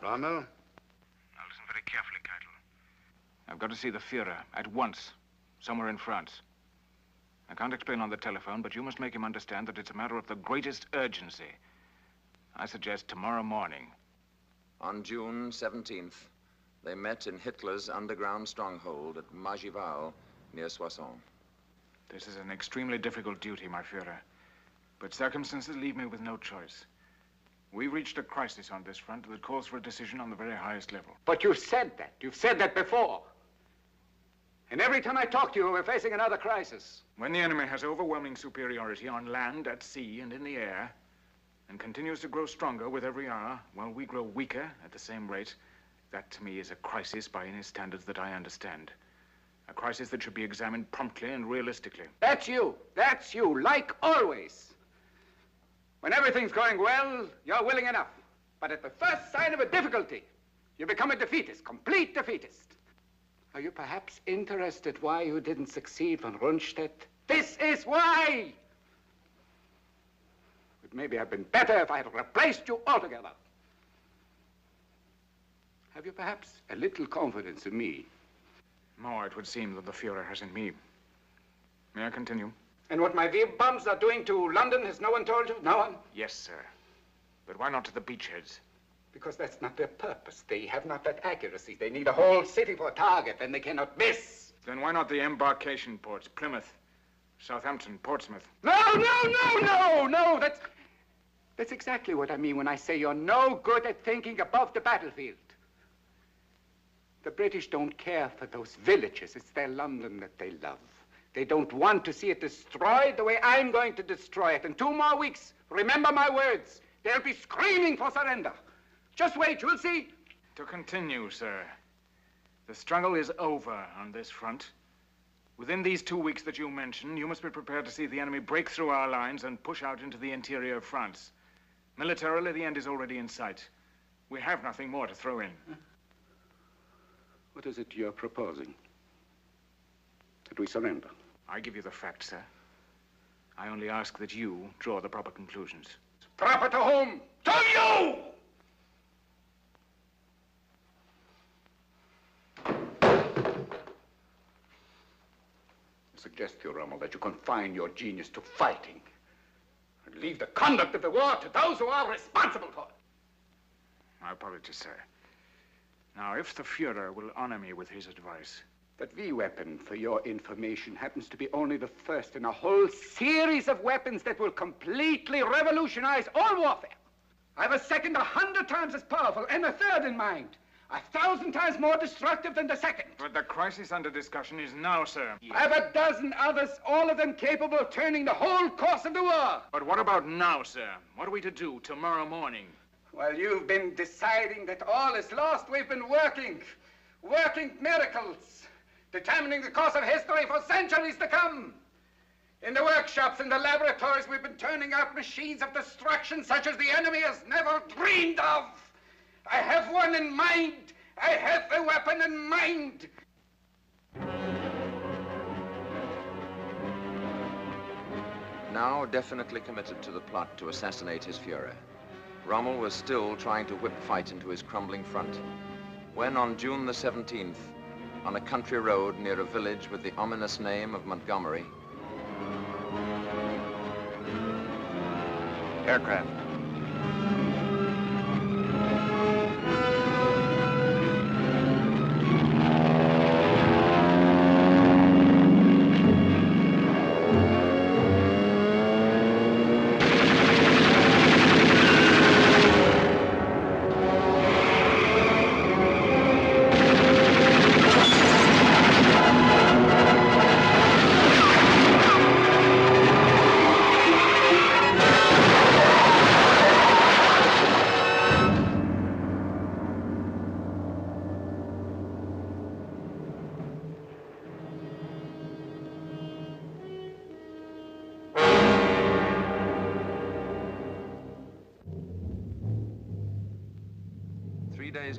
Rommel? Now listen very carefully, Keitel. I've got to see the Führer at once, somewhere in France. I can't explain on the telephone, but you must make him understand that it's a matter of the greatest urgency. I suggest tomorrow morning. On June 17th, they met in Hitler's underground stronghold at Magival, near Soissons. This is an extremely difficult duty, my Führer. But circumstances leave me with no choice. We've reached a crisis on this front that calls for a decision on the very highest level. But you've said that. You've said that before. And every time I talk to you, we're facing another crisis. When the enemy has overwhelming superiority on land, at sea, and in the air, and continues to grow stronger with every hour, while we grow weaker at the same rate, that to me is a crisis by any standards that I understand. A crisis that should be examined promptly and realistically. That's you. That's you, like always. When everything's going well, you're willing enough. But at the first sign of a difficulty, you become a defeatist, complete defeatist. Are you perhaps interested why you didn't succeed von Rundstedt? This is why! But maybe I'd been better if I had replaced you altogether. Have you perhaps a little confidence in me? More, it would seem, than the Führer has in me. May I continue? And what my Wehr bombs are doing to London, has no one told you? No one? Yes, sir. But why not to the beachheads? Because that's not their purpose. They have not that accuracy. They need a whole city for a target, and they cannot miss. Then why not the embarkation ports? Plymouth, Southampton, Portsmouth. No! That's exactly what I mean when I say you're no good at thinking above the battlefield. The British don't care for those villages. It's their London that they love. They don't want to see it destroyed the way I'm going to destroy it. In 2 more weeks, remember my words, they'll be screaming for surrender. Just wait, you'll see. To continue, sir. The struggle is over on this front. Within these 2 weeks that you mentioned, you must be prepared to see the enemy break through our lines and push out into the interior of France. Militarily, the end is already in sight. We have nothing more to throw in. What is it you're proposing? That we surrender? I give you the facts, sir. I only ask that you draw the proper conclusions. Proper to whom? To you! I suggest to you, Rommel, that you confine your genius to fighting and leave the conduct of the war to those who are responsible for it. My apologies, sir. Now, if the Führer will honor me with his advice. That V weapon, for your information, happens to be only the first in a whole series of weapons that will completely revolutionize all warfare. I have a second 100 times as powerful and a third in mind. 1,000 times more destructive than the second. But the crisis under discussion is now, sir. I have a dozen others, all of them capable of turning the whole course of the war. But what about now, sir? What are we to do tomorrow morning? While you've been deciding that all is lost, we've been working miracles, determining the course of history for centuries to come. In the workshops, in the laboratories, we've been turning out machines of destruction such as the enemy has never dreamed of. I have one in mind. I have the weapon in mind. Now definitely committed to the plot to assassinate his Führer, Rommel was still trying to whip fight into his crumbling front, when on June the 17th, on a country road near a village with the ominous name of Montgomery, Aircraft.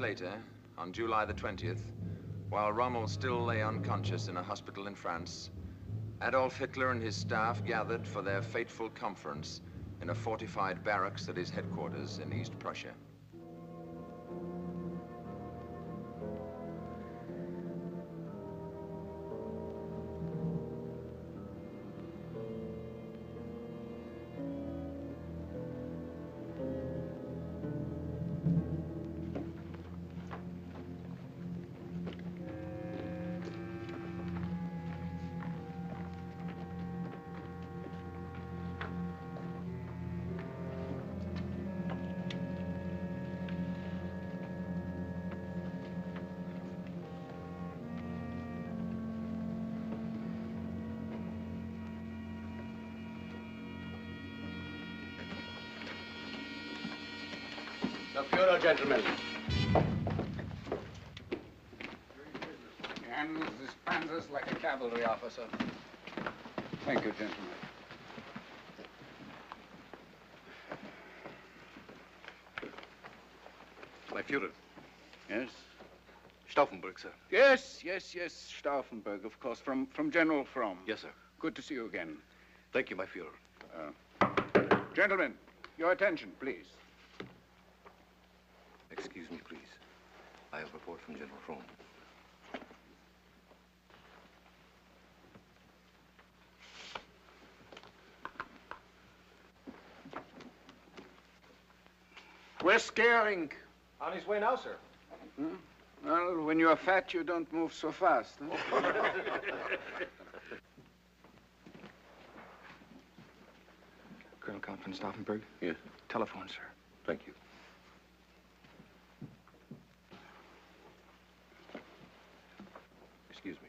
Later, on July the 20th, while Rommel still lay unconscious in a hospital in France, Adolf Hitler and his staff gathered for their fateful conference in a fortified barracks at his headquarters in East Prussia. The Fuhrer, gentlemen. He handles his panzers like a cavalry officer. Thank you, gentlemen. My Fuhrer. Yes? Stauffenberg, sir. Yes, Stauffenberg, of course, from General Fromm. Yes, sir. Good to see you again. Thank you, my Fuhrer. Gentlemen, your attention, please. Excuse me, please. I have a report from General Fromm. Where's Scaring? On his way now, sir. Hmm? Well, when you're fat, you don't move so fast. Huh? Colonel Count von Stauffenberg? Yes. Telephone, sir. Thank you. Excuse me.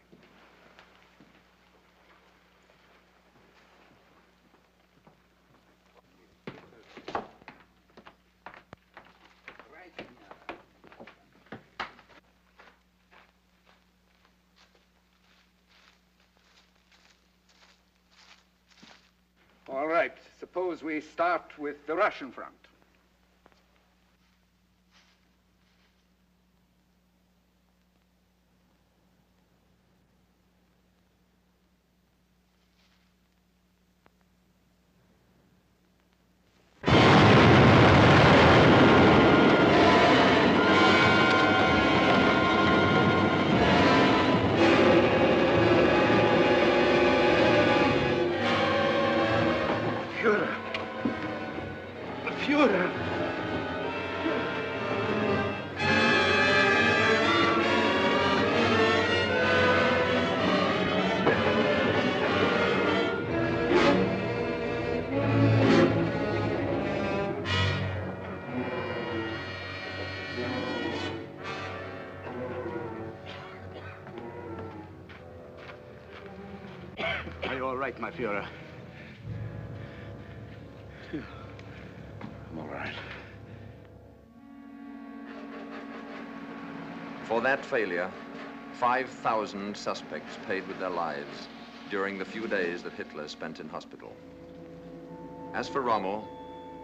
All right. Suppose we start with the Russian front. Are you all right, my Fuhrer? I'm all right. For that failure, 5,000 suspects paid with their lives during the few days that Hitler spent in hospital. As for Rommel,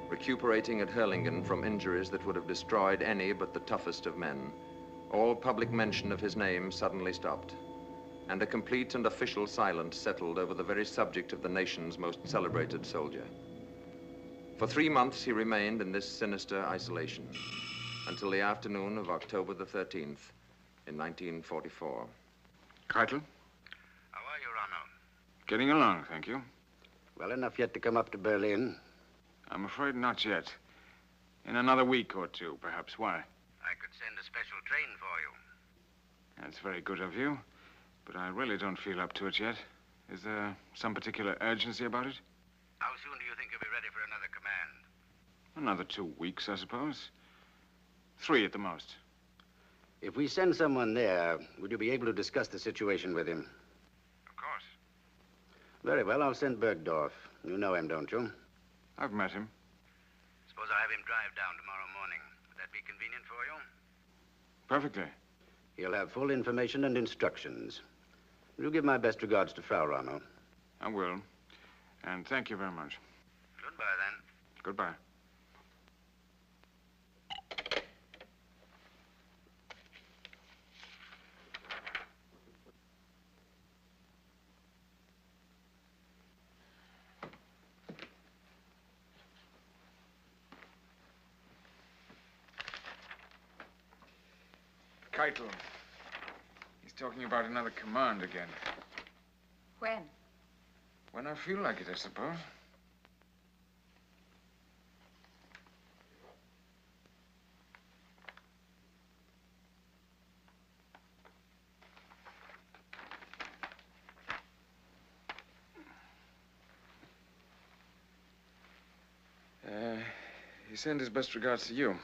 recuperating at Hurlingen from injuries that would have destroyed any but the toughest of men, all public mention of his name suddenly stopped, and a complete and official silence settled over the very subject of the nation's most celebrated soldier. For 3 months, he remained in this sinister isolation until the afternoon of October the 13th in 1944. Keitel? How are you, Ronald? Getting along, thank you. Well enough yet to come up to Berlin? I'm afraid not yet. In another week or two, perhaps. Why? I could send a special train for you. That's very good of you, but I really don't feel up to it yet. Is there some particular urgency about it? How soon do you think you'll be ready for another command? Another 2 weeks, I suppose. 3 at the most. If we send someone there, would you be able to discuss the situation with him? Of course. Very well, I'll send Bergdorf. You know him, don't you? I've met him. Suppose I have him drive down tomorrow morning. Would that be convenient for you? Perfectly. He'll have full information and instructions. Will you give my best regards to Frau Rano? I will. And thank you very much. Goodbye, then. Goodbye. Keitel. He's talking about another command again. When? When I feel like it, I suppose. He sent his best regards to you.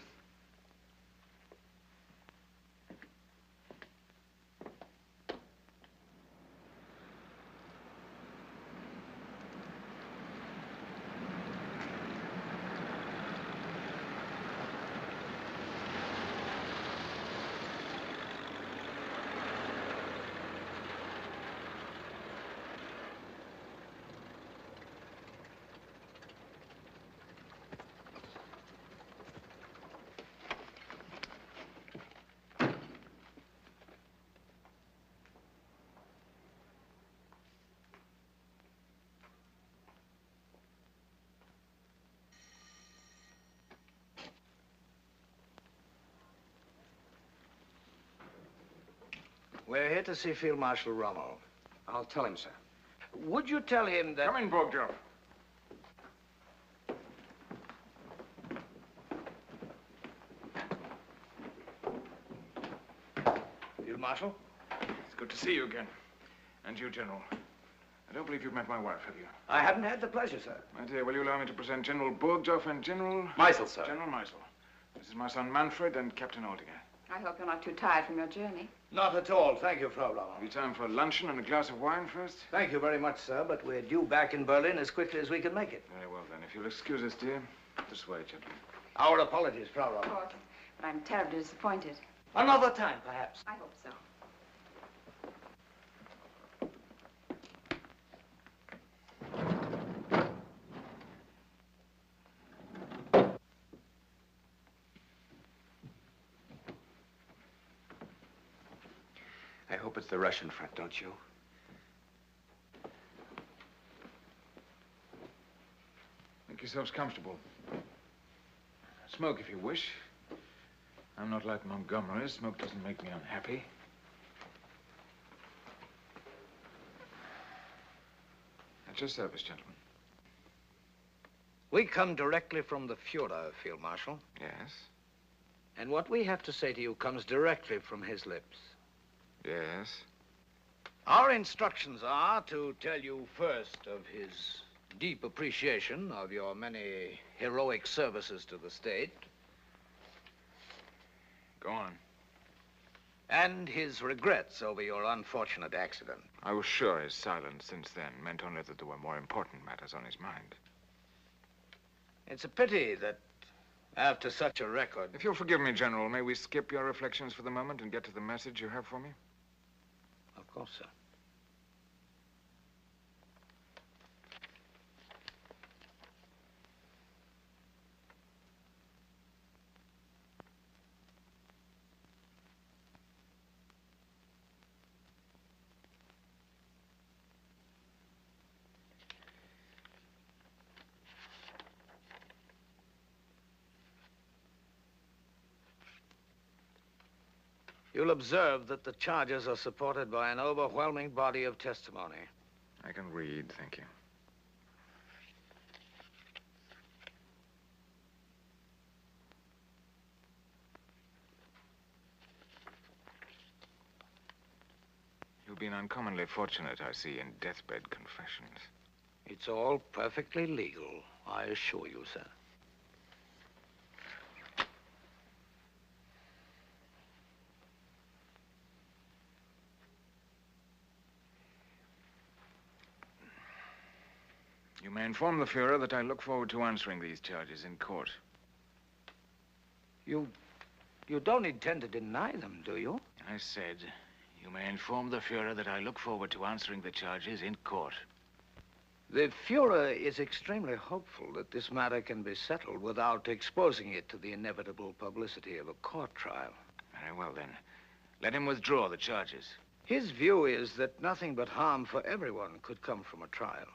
We're here to see Field Marshal Rommel. I'll tell him, sir. Would you tell him that... Come in, Bogdorf. Field Marshal? It's good to see you again. And you, General. I don't believe you've met my wife, have you? I haven't had the pleasure, sir. My dear, will you allow me to present General Burgdorf and General... Meisel, sir. General Meisel. This is my son Manfred and Captain Aldinger. I hope you're not too tired from your journey. Not at all. Thank you, Frau Rommel. Have you time for luncheon and a glass of wine first? Thank you very much, sir, but we're due back in Berlin as quickly as we can make it. Very well, then. If you'll excuse us, dear. This way, gentlemen. Our apologies, Frau Of Rommel. course. But I'm terribly disappointed. Another time, perhaps. I hope so. I hope it's the Russian front, don't you? Make yourselves comfortable. Smoke if you wish. I'm not like Montgomery. Smoke doesn't make me unhappy. At your service, gentlemen. We come directly from the Fuhrer, Field Marshal. Yes? And what we have to say to you comes directly from his lips. Yes? Our instructions are to tell you first of his deep appreciation of your many heroic services to the state. Go on. And his regrets over your unfortunate accident. I was sure his silence since then meant only that there were more important matters on his mind. It's a pity that after such a record... If you'll forgive me, General, may we skip your reflections for the moment and get to the message you have for me? Of course, sir. You'll observe that the charges are supported by an overwhelming body of testimony. I can read, thank you. You've been uncommonly fortunate, I see, in deathbed confessions. It's all perfectly legal, I assure you, sir. You may inform the Fuhrer that I look forward to answering these charges in court. You don't intend to deny them, do you? I said, you may inform the Fuhrer that I look forward to answering the charges in court. The Fuhrer is extremely hopeful that this matter can be settled without exposing it to the inevitable publicity of a court trial. Very well, then. Let him withdraw the charges. His view is that nothing but harm for everyone could come from a trial.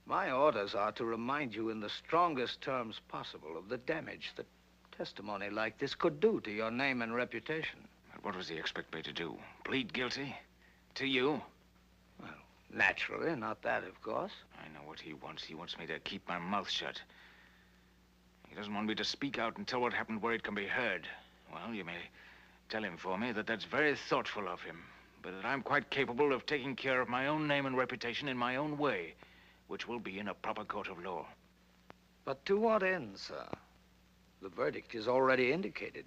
My orders are to remind you in the strongest terms possible of the damage that testimony like this could do to your name and reputation. But what does he expect me to do? Plead guilty? To you? Well, naturally, not that, of course. I know what he wants. He wants me to keep my mouth shut. He doesn't want me to speak out and tell what happened where it can be heard. Well, you may tell him for me that that's very thoughtful of him, but that I'm quite capable of taking care of my own name and reputation in my own way, which will be in a proper court of law. But to what end, sir? The verdict is already indicated.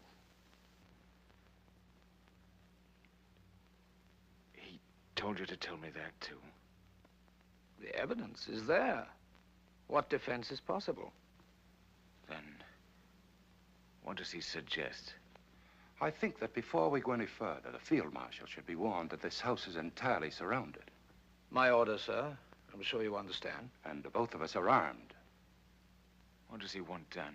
He told you to tell me that, too? The evidence is there. What defense is possible? Then, what does he suggest? I think that before we go any further, the field marshal should be warned that this house is entirely surrounded. My order, sir. I'm sure you understand. And both of us are armed. What does he want done?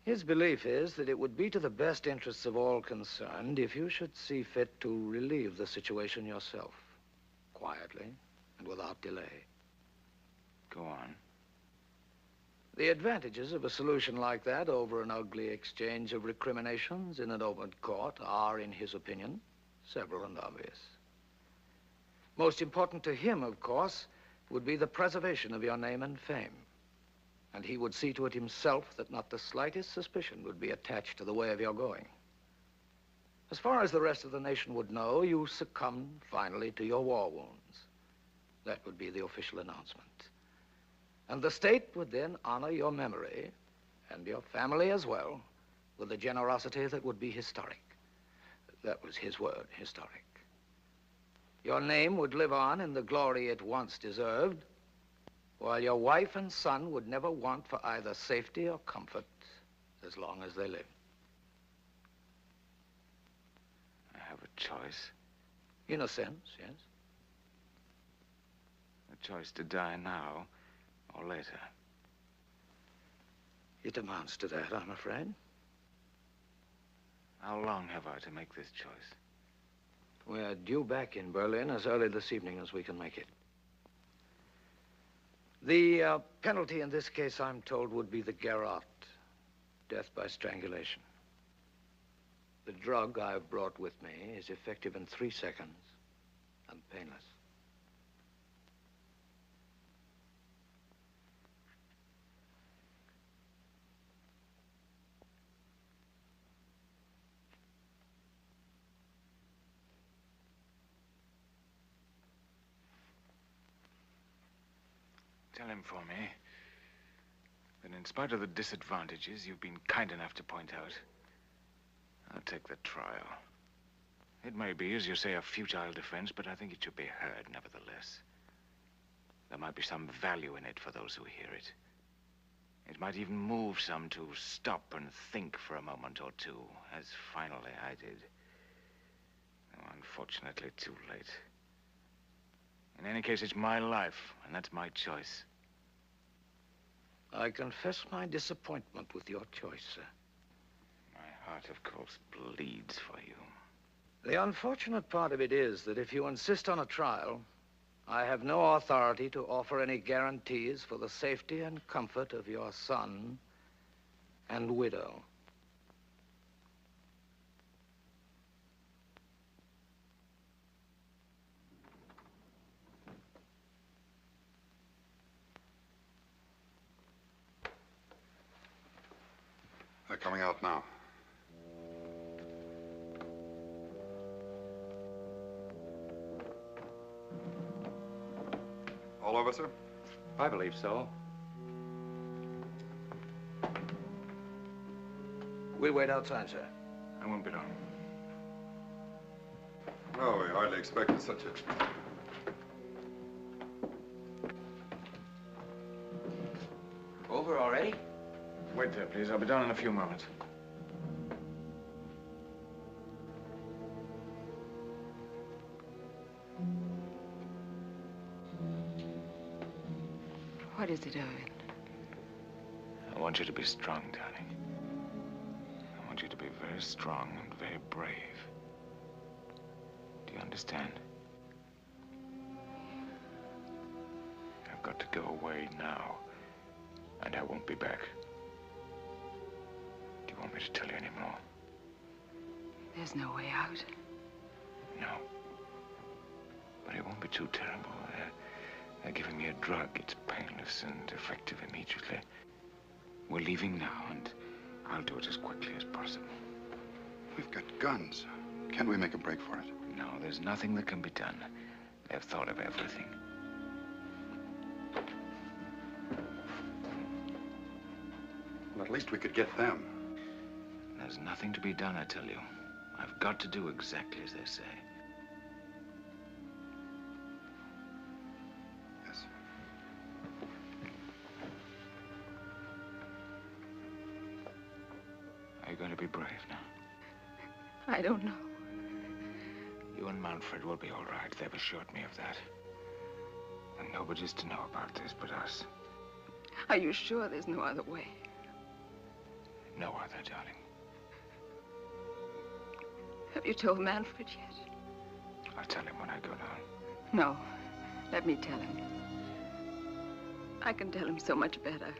His belief is that it would be to the best interests of all concerned if you should see fit to relieve the situation yourself, quietly and without delay. Go on. The advantages of a solution like that over an ugly exchange of recriminations in an open court are, in his opinion, several and obvious. Most important to him, of course, would be the preservation of your name and fame. And he would see to it himself that not the slightest suspicion would be attached to the way of your going. As far as the rest of the nation would know, you succumbed finally to your war wounds. That would be the official announcement. And the state would then honor your memory, and your family as well, with a generosity that would be historic. That was his word, historic. Your name would live on in the glory it once deserved, while your wife and son would never want for either safety or comfort as long as they lived. I have a choice. In a sense, yes. A choice to die now or later. It amounts to that, I'm afraid. How long have I to make this choice? We're due back in Berlin as early this evening as we can make it. The penalty in this case, I'm told, would be the garrote, death by strangulation. The drug I've brought with me is effective in 3 seconds and painless. Tell him for me that in spite of the disadvantages you've been kind enough to point out, I'll take the trial. It may be, as you say, a futile defense, but I think it should be heard nevertheless. There might be some value in it for those who hear it. It might even move some to stop and think for a moment or two, as finally I did. Though unfortunately too late. In any case, it's my life, and that's my choice. I confess my disappointment with your choice, sir. My heart, of course, bleeds for you. The unfortunate part of it is that if you insist on a trial, I have no authority to offer any guarantees for the safety and comfort of your son and widow. They're coming out now. All over, sir? I believe so. We'll wait outside, sir. I won't be long. No, we hardly expected such a... Over already? Wait there, please. I'll be down in a few moments. What is it, Owen? I want you to be strong, darling. I want you to be very strong and very brave. Do you understand? I've got to go away now, and I won't be back. Do you want me to tell you any more? There's no way out. No. But it won't be too terrible. They're giving me a drug. It's painless and effective immediately. We're leaving now, and I'll do it as quickly as possible. We've got guns. Can't we make a break for it? No, there's nothing that can be done. They've thought of everything. Well, at least we could get them. There's nothing to be done, I tell you. I've got to do exactly as they say. Yes. Are you going to be brave now? I don't know. You and Manfred will be all right. They've assured me of that. And nobody's to know about this but us. Are you sure there's no other way? No other, darling. Have you told Manfred yet? I'll tell him when I go down. No. Let me tell him. I can tell him so much better.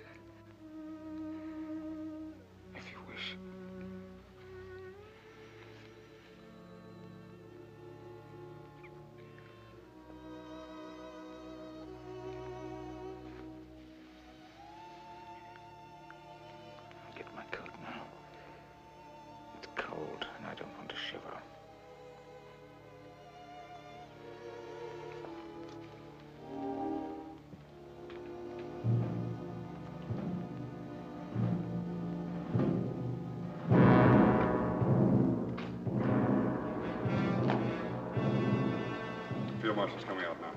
Marshal's coming out now.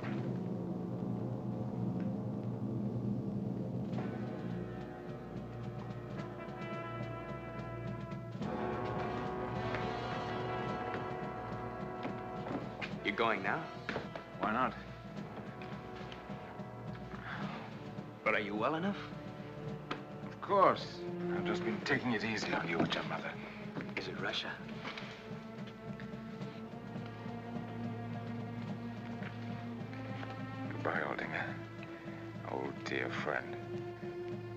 You going now? Why not? But are you well enough? Of course. I've just been taking it easy on you with your mother. Is it Russia? Goodbye, Aldinger. Old dear friend.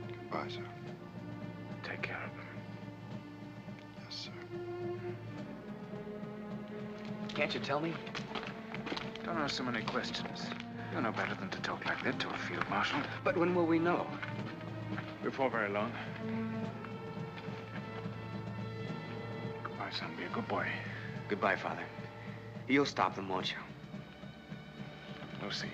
Goodbye, sir. Take care of them. Yes, sir. Can't you tell me? Don't ask so many questions. You know better than to talk like that to a field marshal. But when will we know? Before very long. Goodbye, son. Be a good boy. Goodbye, Father. You'll stop them, won't you? Lucy.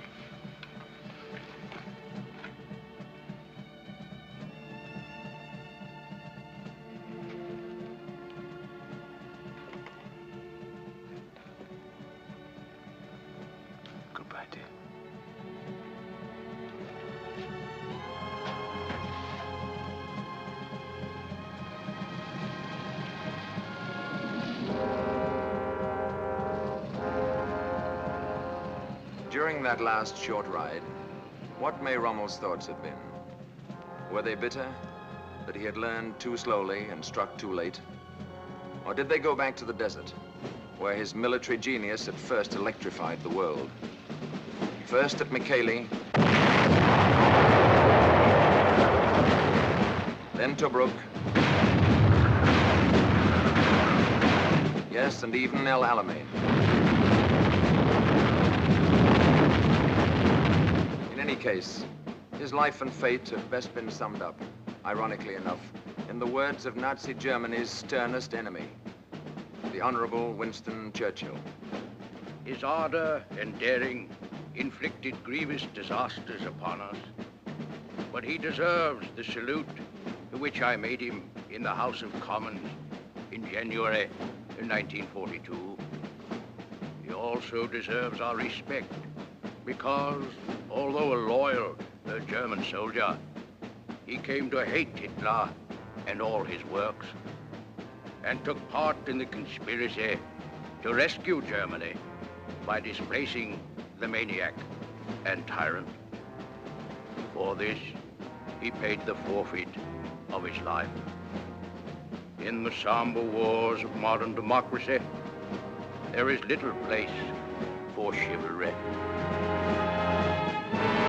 Goodbye, dear. During that last short ride, what may Rommel's thoughts have been? Were they bitter that he had learned too slowly and struck too late? Or did they go back to the desert, where his military genius had first electrified the world? First at Mekelle, then Tobruk, yes, and even El Alamein. In any case, his life and fate have best been summed up, ironically enough, in the words of Nazi Germany's sternest enemy, the Honorable Winston Churchill. His ardor and daring inflicted grievous disasters upon us, but he deserves the salute to which I made him in the House of Commons in January 1942. He also deserves our respect because, although a loyal German soldier, he came to hate Hitler and all his works, and took part in the conspiracy to rescue Germany by displacing the maniac and tyrant. For this, he paid the forfeit of his life. In the somber wars of modern democracy, there is little place for chivalry.